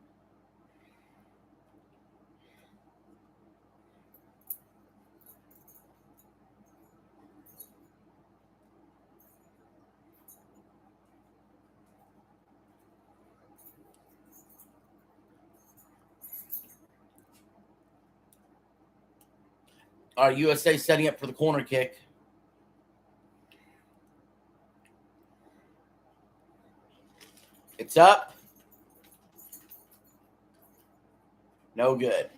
All right, USA setting up for the corner kick. It's up. No good.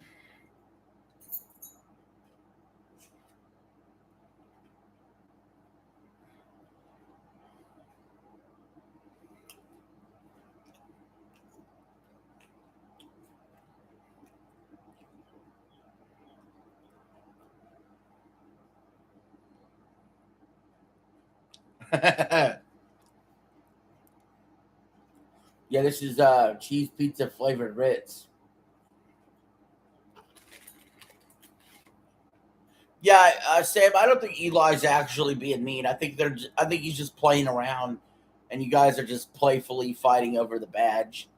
Yeah, this is cheese pizza flavored Ritz. Yeah, Sam, I don't think Eli's actually being mean. I think he's just playing around, and you guys are just playfully fighting over the badge.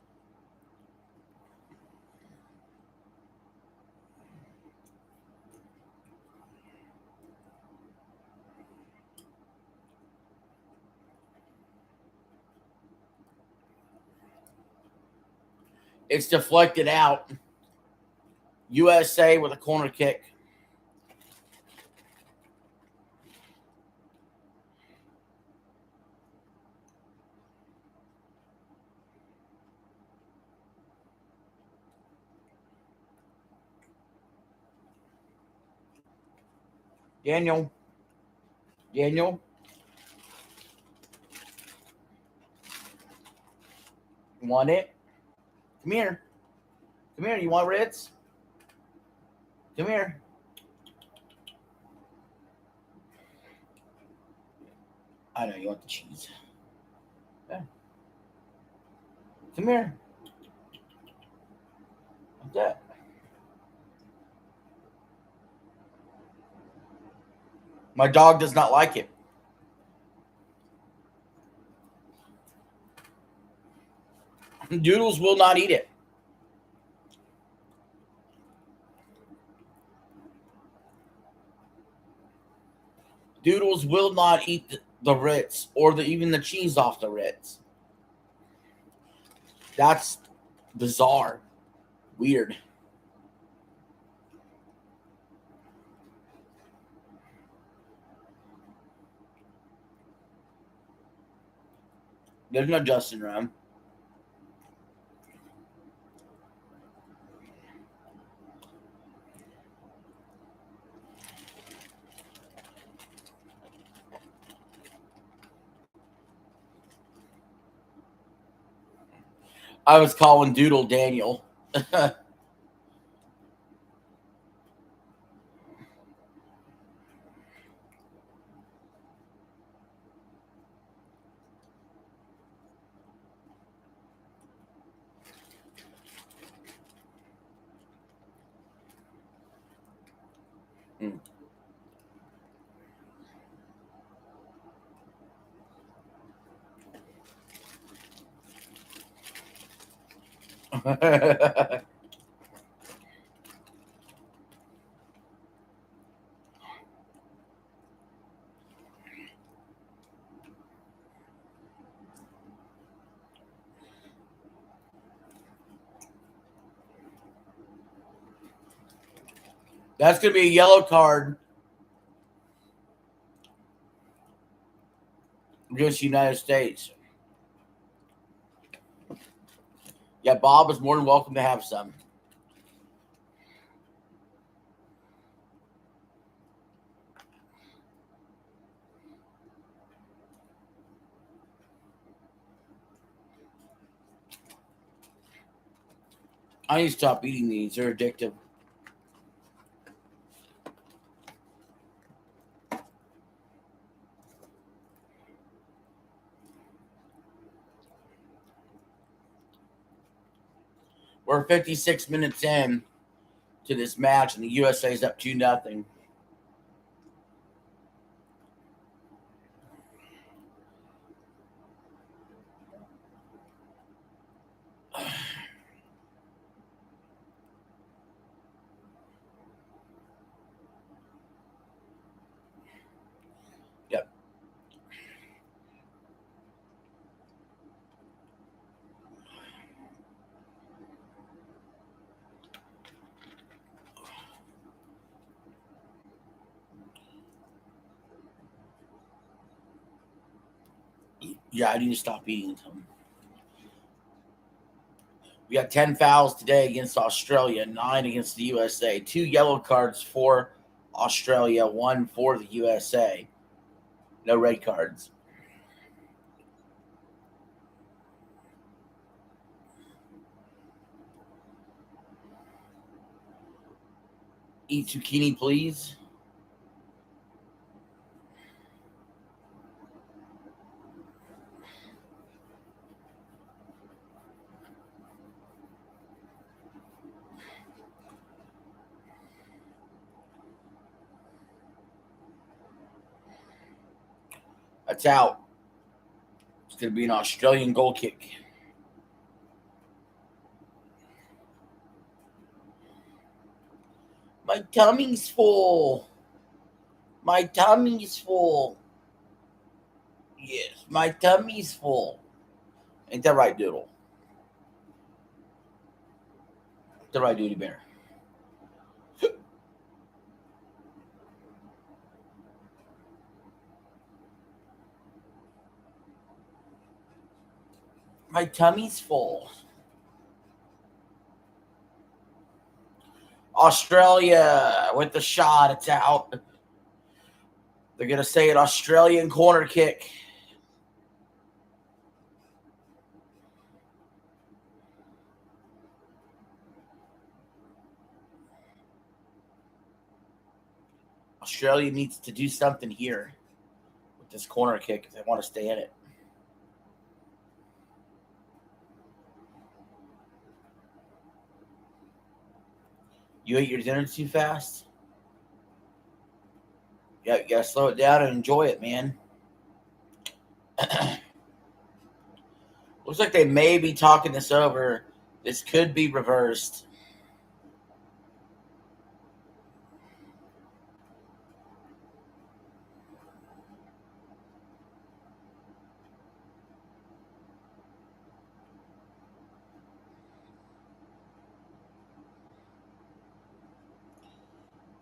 It's deflected out. USA with a corner kick. Daniel. Daniel. You want it? Come here. Come here. You want Ritz? Come here. I know you want the cheese. Yeah. Come here. What's that? My dog does not like it. Doodles will not eat it. Doodles will not eat the Ritz or even the cheese off the Ritz. That's bizarre. Weird. There's no Justin Ram. I was calling Doodle Daniel. That's going to be a yellow card against the United States. Yeah, Bob is more than welcome to have some. I need to stop eating these. They're addictive. We're 56 minutes in to this match, and the USA is up 2-0. Yep. Yeah, I need to stop eating them. We got 10 fouls today against Australia, 9 against the USA. 2 yellow cards for Australia, 1 for the USA. No red cards. Eat zucchini, please. That's out. It's going to be an Australian goal kick. My tummy's full. My tummy's full. Yes, my tummy's full. Ain't that right, Doodle? Ain't that right, Duty Bear? My tummy's full. Australia with the shot. It's out. They're going to say an Australian corner kick. Australia needs to do something here with this corner kick if they want to stay in it. You ate your dinner too fast? Yeah, you gotta slow it down and enjoy it, man. Looks like they may be talking this over. This could be reversed.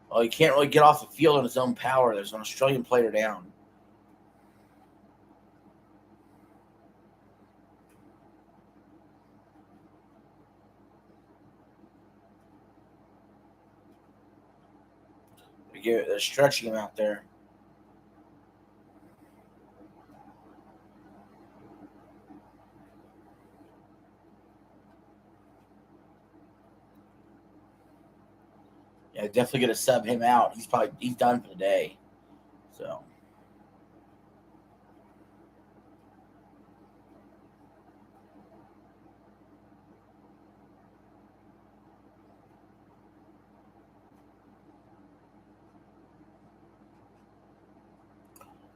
Well, he can't really get off the field on his own power. There's an Australian player down. They're stretching him out there. Yeah, definitely going to sub him out. He's done for the day. So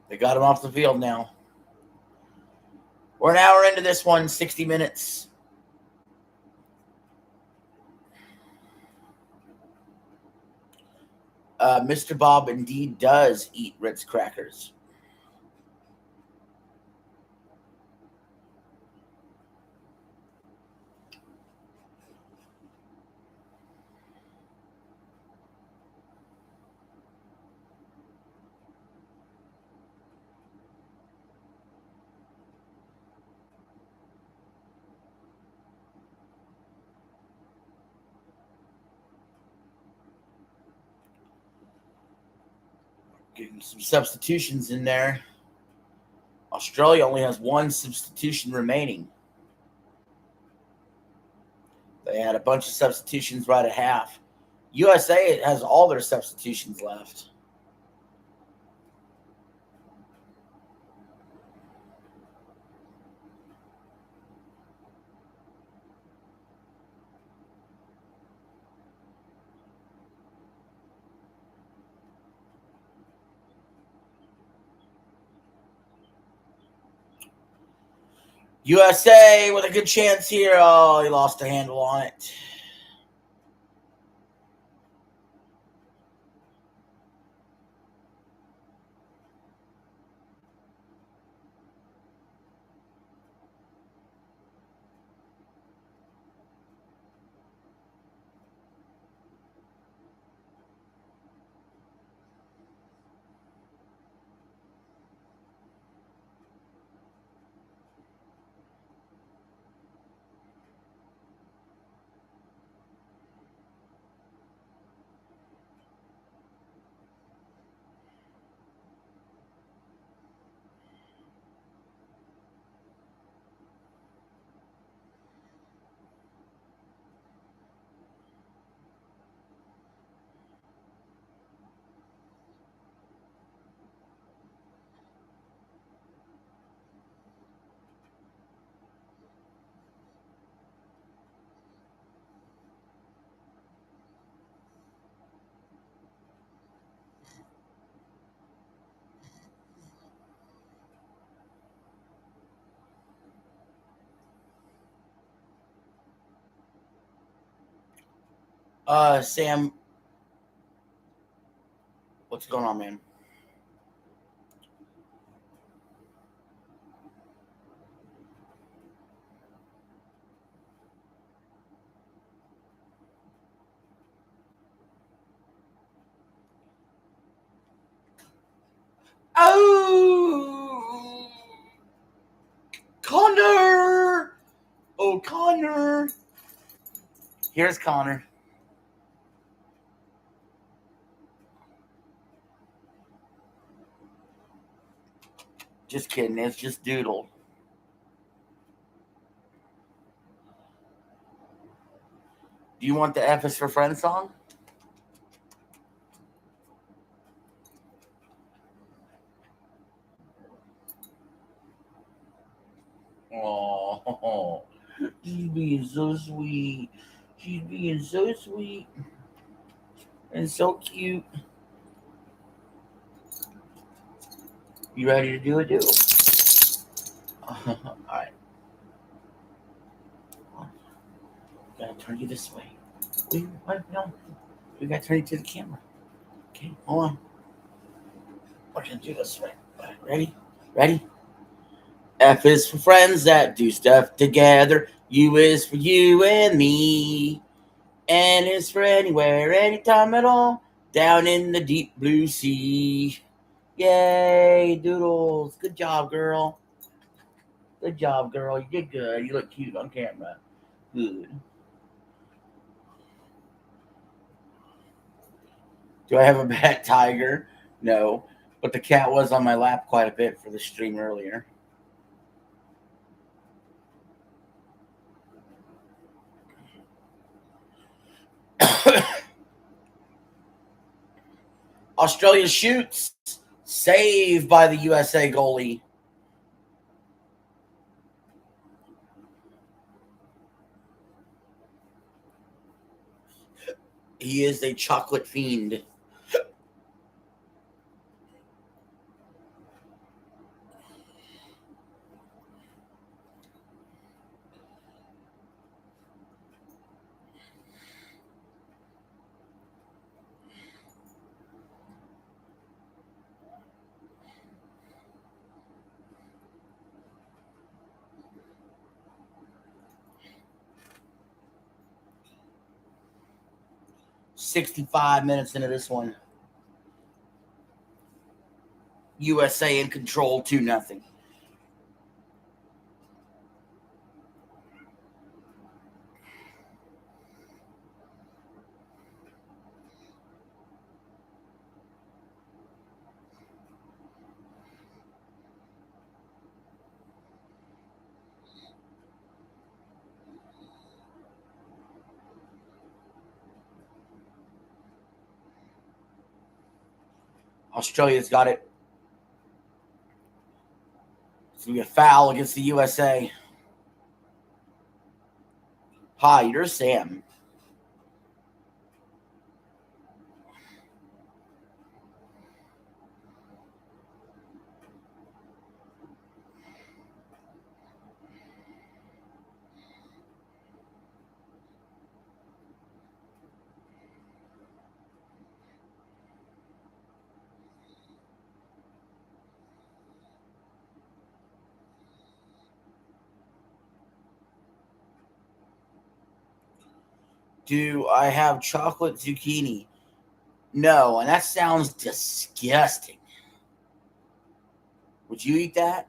they got him off the field now. We're an hour into this one, 60 minutes. Mr. Bob indeed does eat Ritz crackers. Getting some substitutions in there. Australia only has 1 substitution remaining. They had a bunch of substitutions right at half. USA has all their substitutions left. USA with a good chance here. Oh, he lost a handle on it. Sam, what's going on, man? Oh, Connor! Oh, Connor! Here's Connor. Just kidding. It's just Doodle. Do you want the F is for Friend song? Oh, she's being so sweet. She's being so sweet and so cute. You ready to do it, Doodle? All right. Gotta turn you this way. Wait, what? No. We gotta turn you to the camera. Okay, hold on. We're gonna do this way. All right, ready? Ready? F is for friends that do stuff together. U is for you and me. N is for anywhere, anytime at all. Down in the deep blue sea. Yay, Doodles. Good job, girl. Good job, girl. You did good. You look cute on camera. Good. Do I have a pet tiger? No. But the cat was on my lap quite a bit for the stream earlier. Australia shoots. Saved by the USA goalie. He is a chocolate fiend. $65 minutes into this one. USA in control, 2-0. Australia's got it. It's going to be a foul against the USA. Hi, you're Sam. Do I have chocolate zucchini? No, and that sounds disgusting. Would you eat that?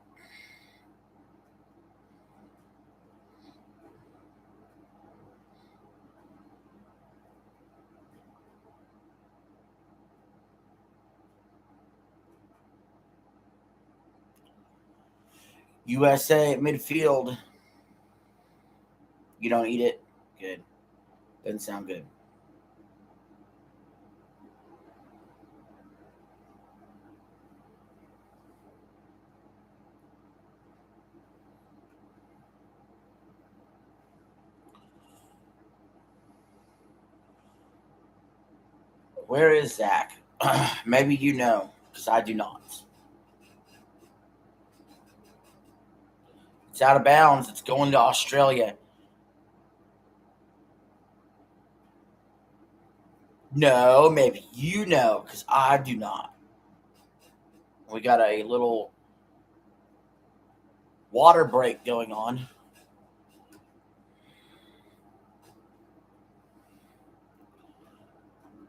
USA at midfield. You don't eat it? Good. Doesn't sound good. Where is Zach? Maybe you know, because I do not. It's out of bounds. It's going to Australia. No, maybe you know, because I do not. We got a little water break going on.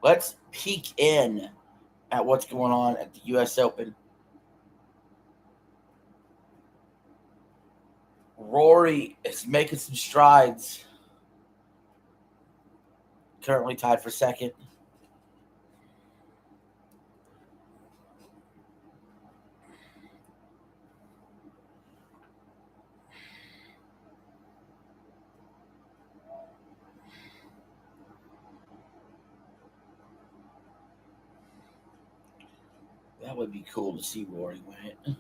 Let's peek in at what's going on at the U.S. Open. Rory is making some strides. Currently tied for second. That would be cool to see Rory win it.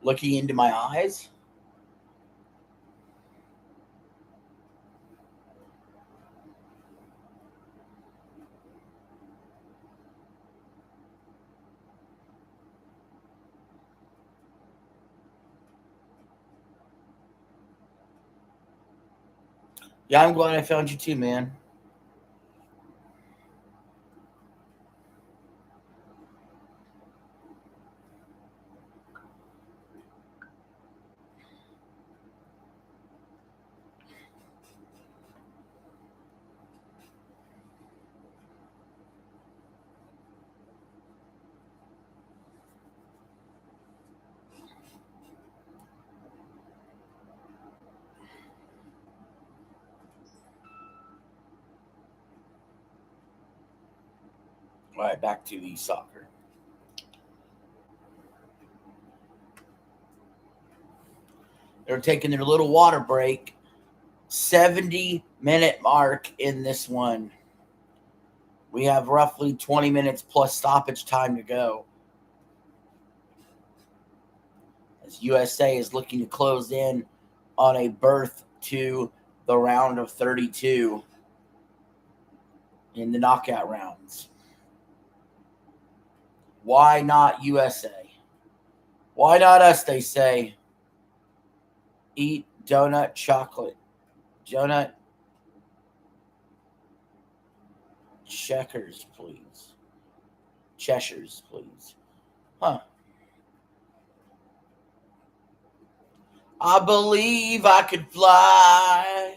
Looking into my eyes. Yeah, I'm glad I found you too, man. All right, back to the soccer. They're taking their little water break. 70-minute mark in this one. We have roughly 20 minutes plus stoppage time to go. As USA is looking to close in on a berth to the round of 32 in the knockout rounds. Why not USA? Why not us, they say? Eat donut chocolate. Donut checkers, please. Cheshires, please. Huh. I believe I could fly.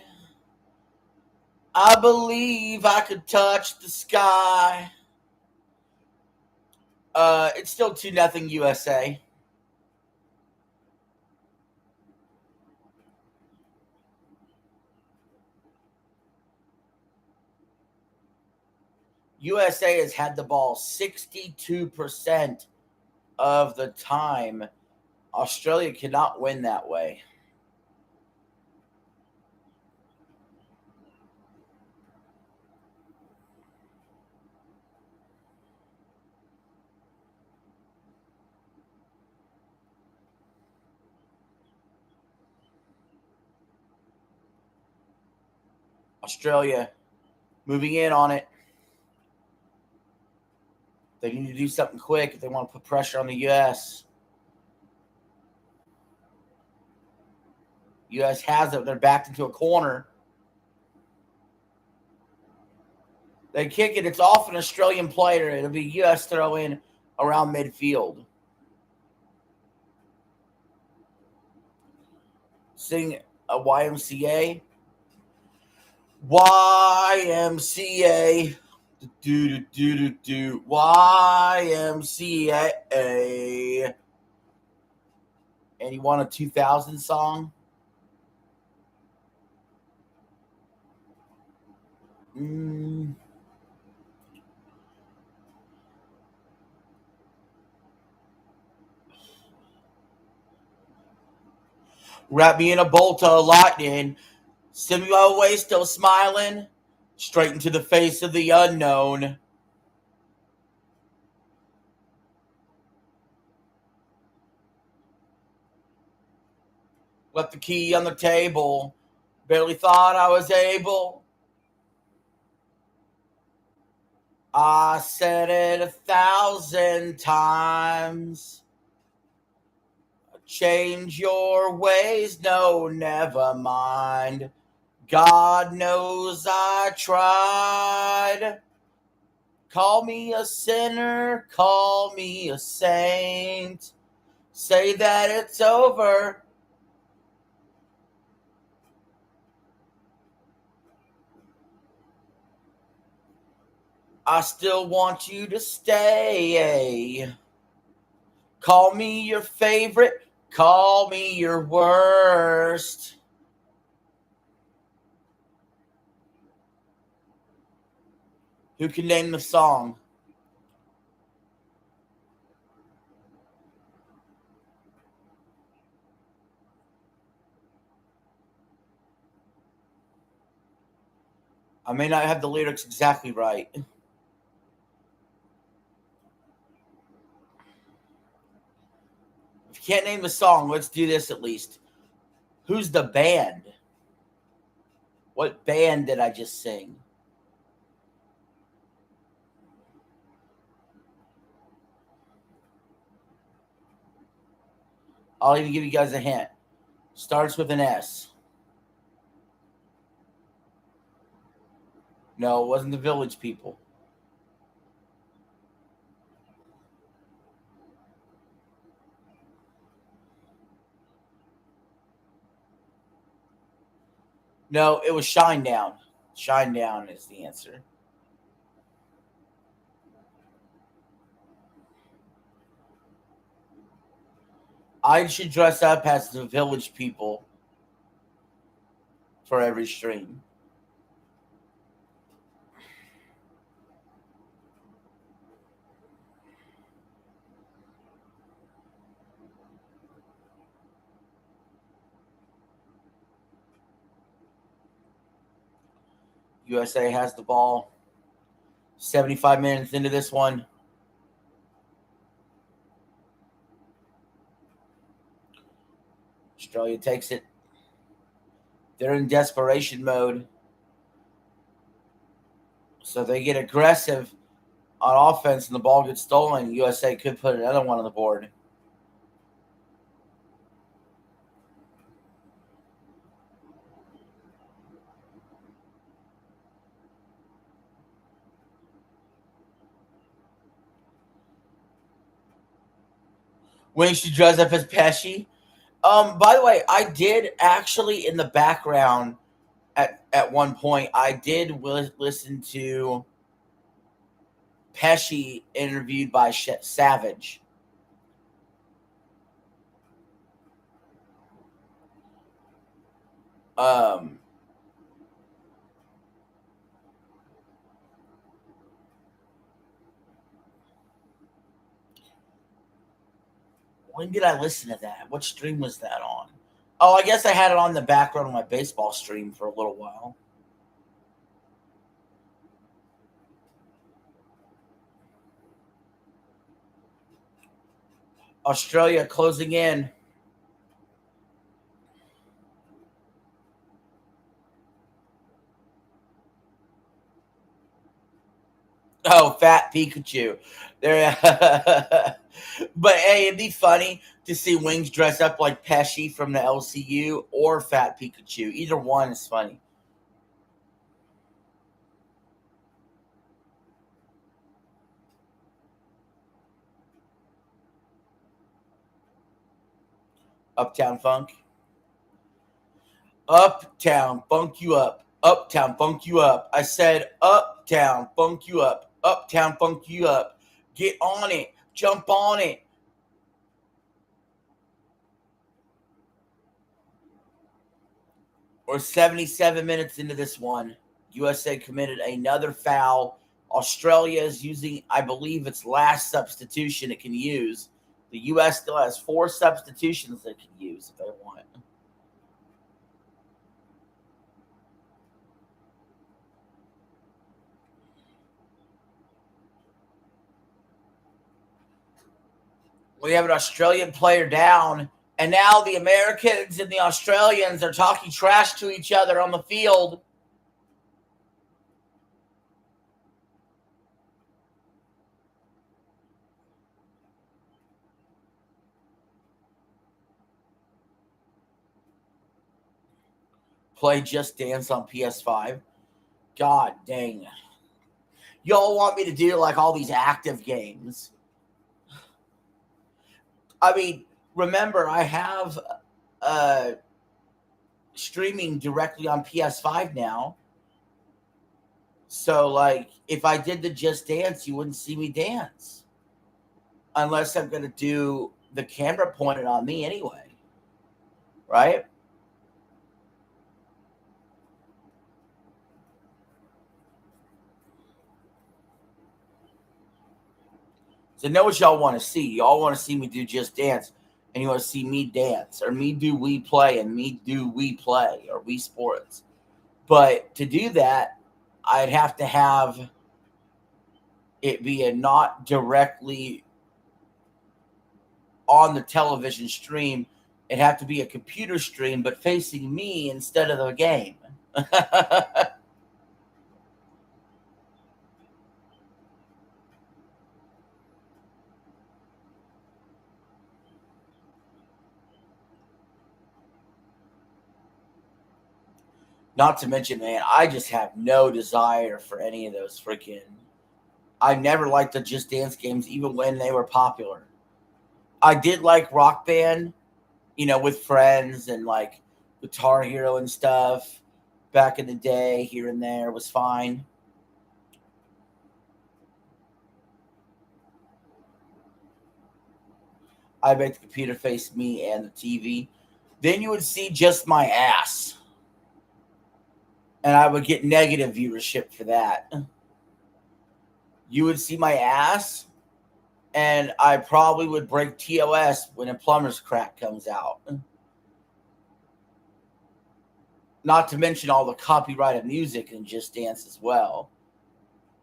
I believe I could touch the sky. It's still 2-0 USA. USA has had the ball 62% of the time. Australia cannot win that way. Australia moving in on it. They need to do something quick if they want to put pressure on the U.S. U.S. has it. They're backed into a corner. They kick it. It's off an Australian player. It'll be U.S. throw in around midfield. Sing a YMCA. YMCA. Do. YMCA. And you want a 2000 song? Wrap me in a bolt of lightning. Send me away still smiling. Straight into the face of the unknown. Left the key on the table. Barely thought I was able. I said it 1,000 times. Change your ways, no, never mind. God knows I tried. Call me a sinner, call me a saint. Say that it's over. I still want you to stay. Call me your favorite, call me your worst. Who can name the song? I may not have the lyrics exactly right. If you can't name the song, let's do this at least. Who's the band? What band did I just sing? I'll even give you guys a hint. Starts with an S. No, it wasn't the Village People. No, it was Shinedown. Shinedown is the answer. I should dress up as the Village People for every stream. USA has the ball. 75 minutes into this one. Australia takes it. They're in desperation mode. So they get aggressive on offense and the ball gets stolen. USA could put another one on the board. When she dressed up as Pesci. By the way, I did actually in the background at one point, I did listen to Pesci interviewed by Savage. When did I listen to that? What stream was that on? Oh, I guess I had it on the background of my baseball stream for a little while. Australia closing in. Oh, fat Pikachu. There. But hey, it'd be funny to see Wings dress up like Pesci from the LCU or Fat Pikachu. Either one is funny. Uptown Funk. Uptown Funk you up. Uptown Funk you up. I said Uptown Funk you up. Uptown Funk you up. Get on it. Jump on it. We're 77 minutes into this one. USA committed another foul. Australia is using, I believe, its last substitution it can use. The U.S. still has 4 substitutions they can use if they want. We have an Australian player down, and now the Americans and the Australians are talking trash to each other on the field. Play Just Dance on PS5. God dang. Y'all want me to do like all these active games. I mean, remember, I have streaming directly on PS5 now. So, like, if I did the Just Dance, you wouldn't see me dance. Unless I'm going to do the camera pointed on me anyway. Right? So, know what y'all want to see. Y'all want to see me do Just Dance. And you want to see me dance. Or me do We Play. And me do We Play. Or We Sports. But to do that, I'd have to have it be a not directly on the television stream. It'd have to be a computer stream, but facing me instead of the game. Not to mention, man, I just have no desire for any of those freaking. I never liked the Just Dance games, even when they were popular. I did like Rock Band, with friends and like Guitar Hero and stuff back in the day, here and there was fine. I make the computer face me and the TV. Then you would see just my ass. And I would get negative viewership for that. You would see my ass, and I probably would break TOS when a plumber's crack comes out. Not to mention all the copyrighted music and Just Dance as well.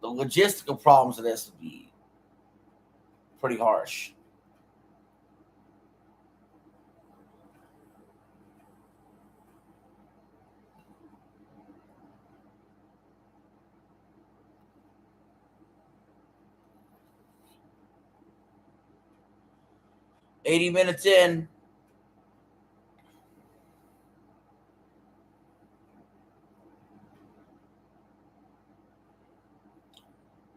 The logistical problems of this would be pretty harsh. $80 minutes in.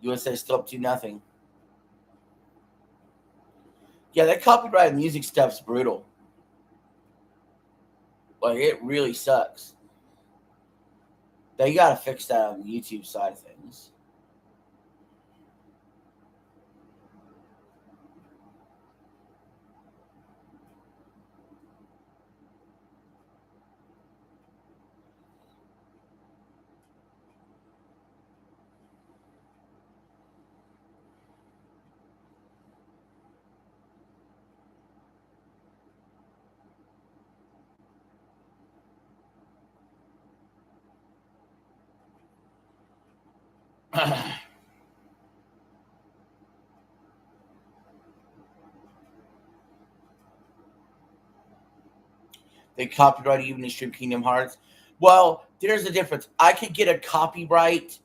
USA still up 2-0. Yeah, that copyrighted music stuff's brutal. Like, it really sucks. They got to fix that on the YouTube side of things. They copyright even in Stream Kingdom Hearts. Well, there's a difference. I get a copyright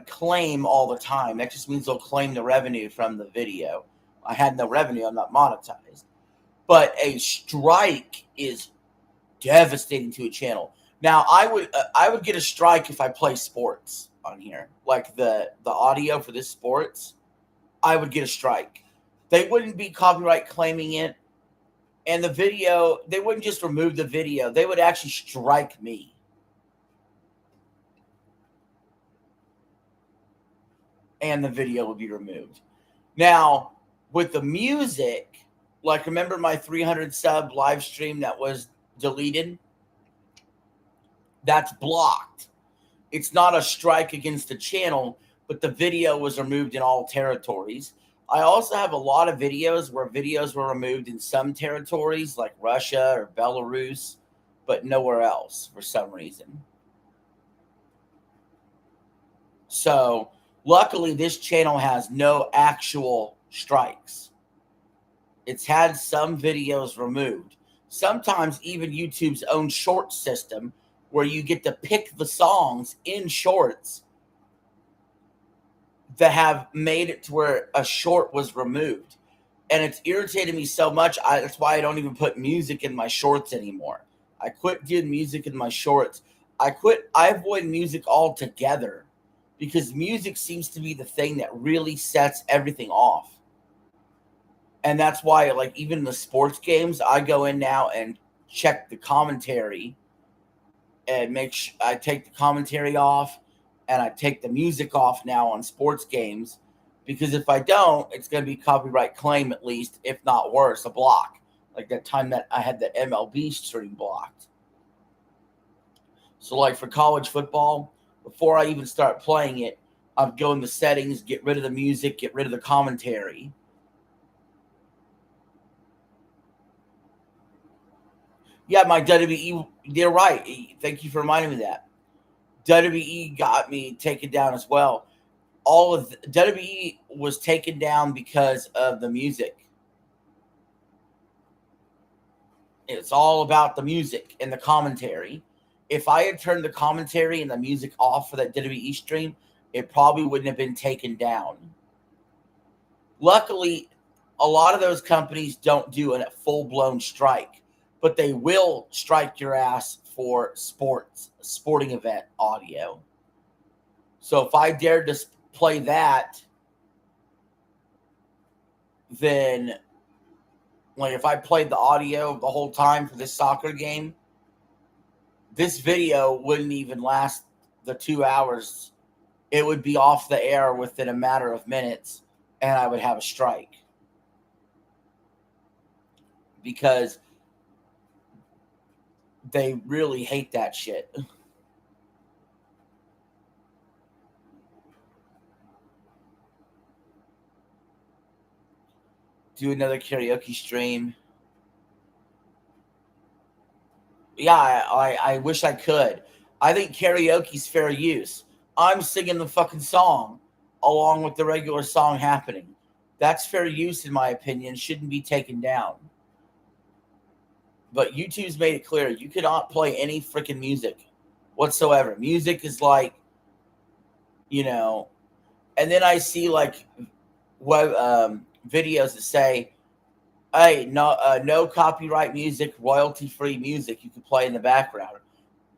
claim all the time. That just means they'll claim the revenue from the video. I had no revenue. I'm not monetized. But a strike is devastating to a channel. Now, I would get a strike if I play sports on here, like the audio for this sports. I would get a strike. They wouldn't be copyright claiming it, and the video, they wouldn't just remove the video. They would actually strike me. And the video would be removed. Now, with the music, like, remember my 300 sub live stream that was deleted? That's blocked. It's not a strike against the channel, but the video was removed in all territories. I also have a lot of videos where videos were removed in some territories, like Russia or Belarus, but nowhere else for some reason. So, luckily, this channel has no actual strikes. It's had some videos removed. Sometimes even YouTube's own short system, where you get to pick the songs in shorts, that have made it to where a short was removed. And it's irritated me so much, that's why I don't even put music in my shorts anymore. I quit doing music in my shorts. I avoid music altogether because music seems to be the thing that really sets everything off. And that's why, like, even in the sports games, I go in now and check the commentary and I take the commentary off and I take the music off now on sports games, because if I don't, it's going to be copyright claim, at least, if not worse, a block. Like that time that I had the MLB stream blocked. So, like for college football, before I even start playing it, I'm going to settings, get rid of the music, get rid of the commentary. Yeah, my WWE, they're right. Thank you for reminding me of that. WWE got me taken down as well. All of WWE was taken down because of the music. It's all about the music and the commentary. If I had turned the commentary and the music off for that WWE stream, it probably wouldn't have been taken down. Luckily, a lot of those companies don't do a full-blown strike, but they will strike your ass for sporting event audio. So if I dared to play that, then, like, if I played the audio the whole time for this soccer game, this video wouldn't even last the 2 hours. It would be off the air within a matter of minutes, and I would have a strike. Because they really hate that shit. Do another karaoke stream. Yeah, I wish I could. I think karaoke's fair use. I'm singing the fucking song along with the regular song happening. That's fair use, in my opinion. Shouldn't be taken down. But YouTube's made it clear you cannot play any freaking music whatsoever. Music is like, and then I see like web videos that say, "Hey, no copyright music, royalty free music you can play in the background."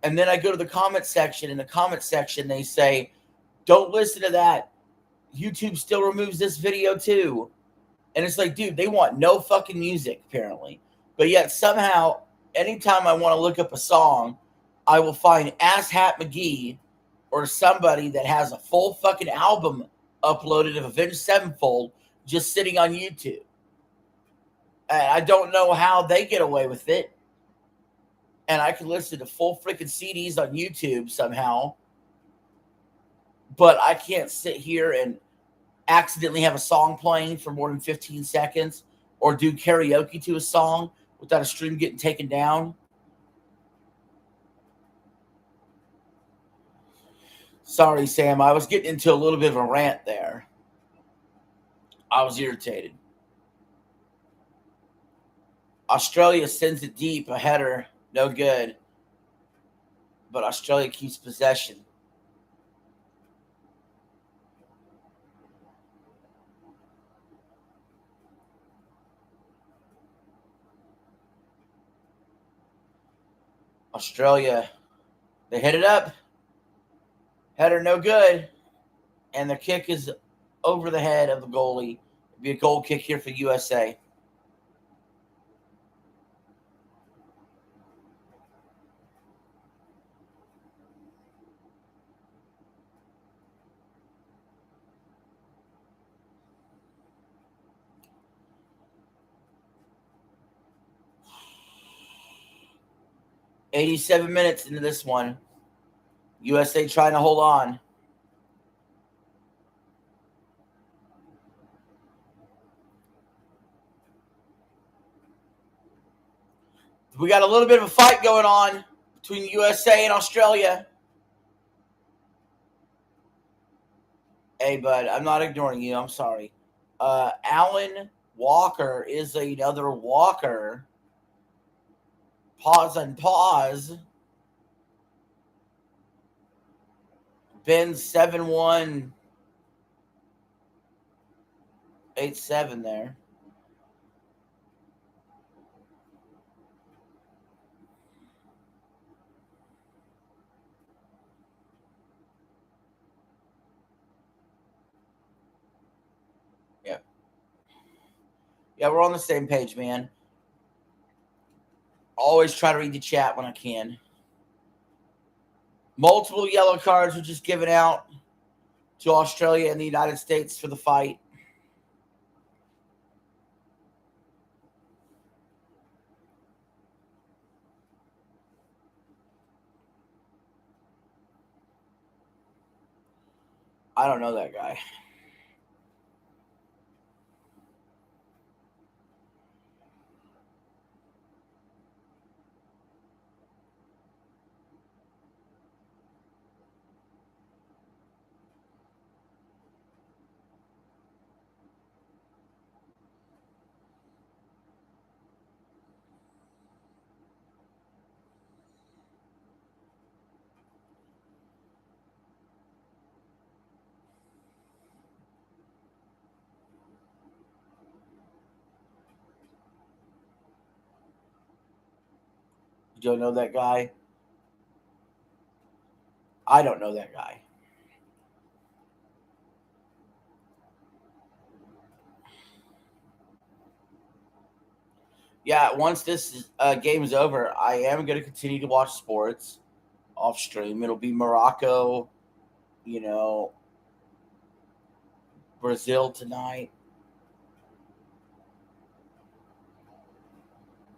And then I go to the comment section. In the comment section, they say, "Don't listen to that. YouTube still removes this video too." And it's like, dude, they want no fucking music, apparently. But yet somehow, anytime I want to look up a song, I will find Ass Hat McGee or somebody that has a full fucking album uploaded of Avenged Sevenfold just sitting on YouTube. And I don't know how they get away with it. And I can listen to full freaking CDs on YouTube somehow. But I can't sit here and accidentally have a song playing for more than 15 seconds or do karaoke to a song without a stream getting taken down. Sorry, Sam. I was getting into a little bit of a rant there. I was irritated. Australia sends it deep, a header, no good. But Australia keeps possession. Australia, they hit it up. Header, no good. And the kick is over the head of the goalie. It'd be a goal kick here for USA. "87 minutes into this one. USA trying to hold on. We got a little bit of a fight going on between USA and Australia. Hey, bud, I'm not ignoring you. I'm sorry. Alan Walker is another Walker. Pause and pause. Ben 7187 there. – . . . . . . . . . . . . . . . . . . . . . . . . . . . . . . . . . . . . . . . . . . . . . . . . . . . . . . . . . . . Yeah, we're on the same page, man. Always try to read the chat when I can. Multiple yellow cards were just given out to Australia and the United States for the fight. I don't know that guy. You don't know that guy? I don't know that guy. Yeah, once this game is over, I am going to continue to watch sports off stream. It'll be Morocco, you know, Brazil tonight,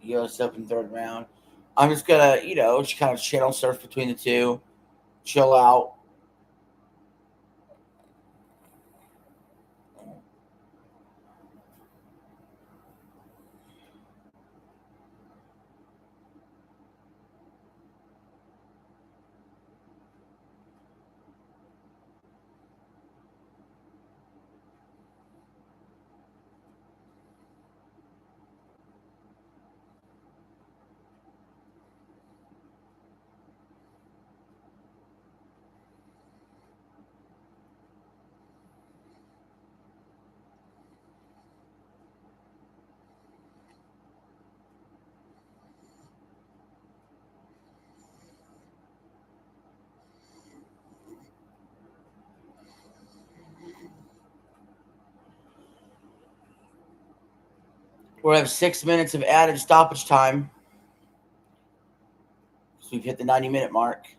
US Open third round. I'm just going to, just kind of channel surf between the two, chill out. We'll have 6 minutes of added stoppage time. So we've hit the 90-minute mark.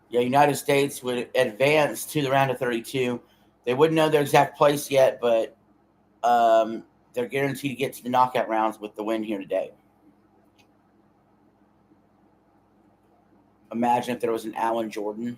Yeah, United States would advance to the round of 32. They wouldn't know their exact place yet, but they're guaranteed to get to the knockout rounds with the win here today. Imagine if there was an Alan Jordan.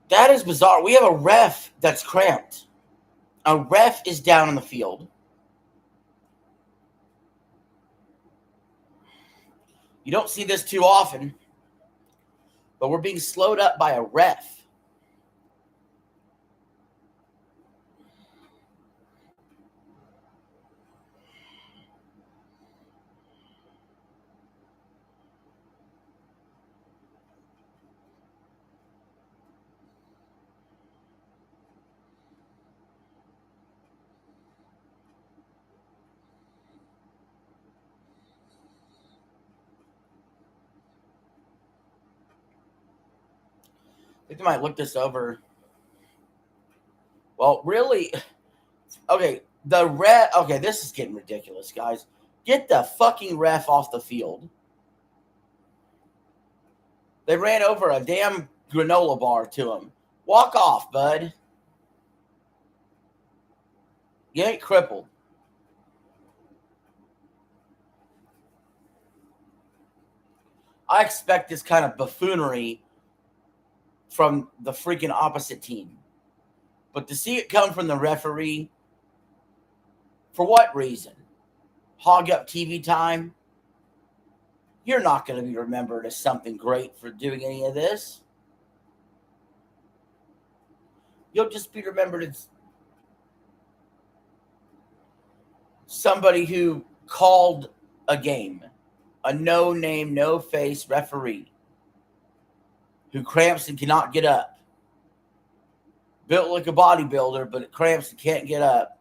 That is bizarre. We have a ref that's cramped. A ref is down on the field. You don't see this too often, but we're being slowed up by a ref. I think they might look this over. Well, really, okay. The ref. Okay, this is getting ridiculous, guys. Get the fucking ref off the field. They ran over a damn granola bar to him. Walk off, bud. You ain't crippled. I expect this kind of buffoonery from the freaking opposite team. But to see it come from the referee, for what reason? Hog up TV time? You're not going to be remembered as something great for doing any of this. You'll just be remembered as somebody who called a game, a no name, no face referee who cramps and cannot get up. Built like a bodybuilder, but it cramps and can't get up.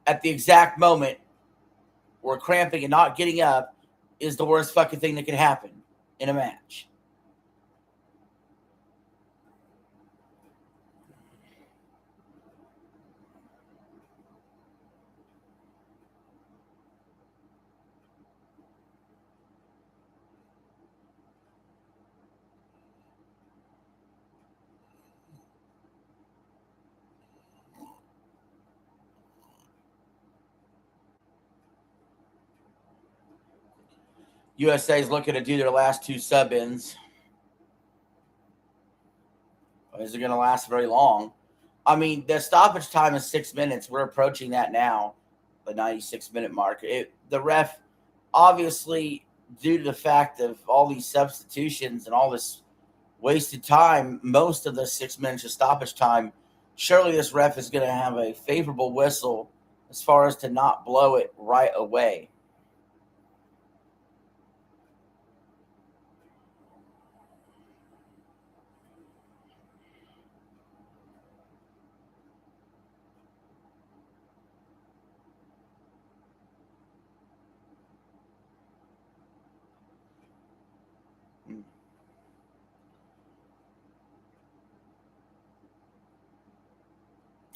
At the exact moment where cramping and not getting up is the worst fucking thing that can happen in a match. USA is looking to do their last two sub-ins. Is it going to last very long? I mean, the stoppage time is 6 minutes. We're approaching that now, the 96-minute mark. The ref, obviously, due to the fact of all these substitutions and all this wasted time, most of the 6 minutes of stoppage time, surely this ref is going to have a favorable whistle as far as to not blow it right away.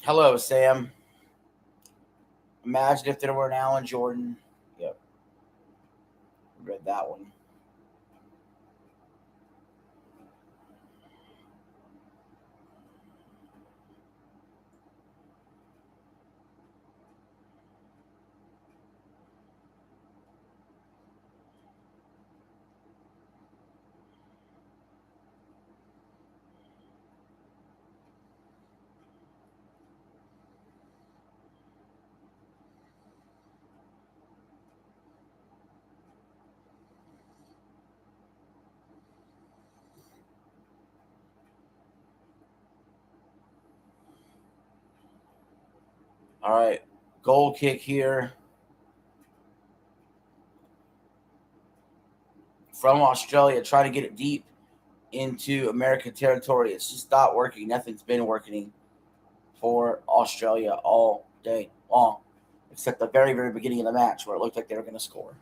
Hello, Sam. Imagine if there were an Alan Jordan. Yep. Read that one. All right. Goal kick here from Australia, trying to get it deep into American territory. It's just not working. Nothing's been working for Australia all day long, except the very, very beginning of the match where it looked like they were going to score.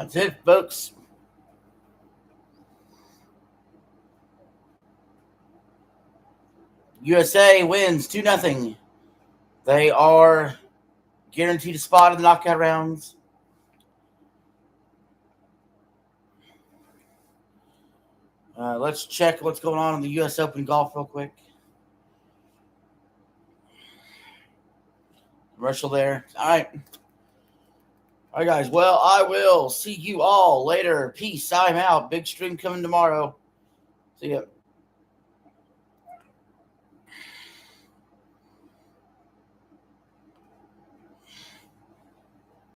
That's it, folks. USA wins 2-0. They are guaranteed a spot in the knockout rounds. Let's check what's going on in the U.S. Open golf real quick. Commercial there. All right. All right, guys. Well, I will see you all later. Peace. I'm out. Big stream coming tomorrow. See ya.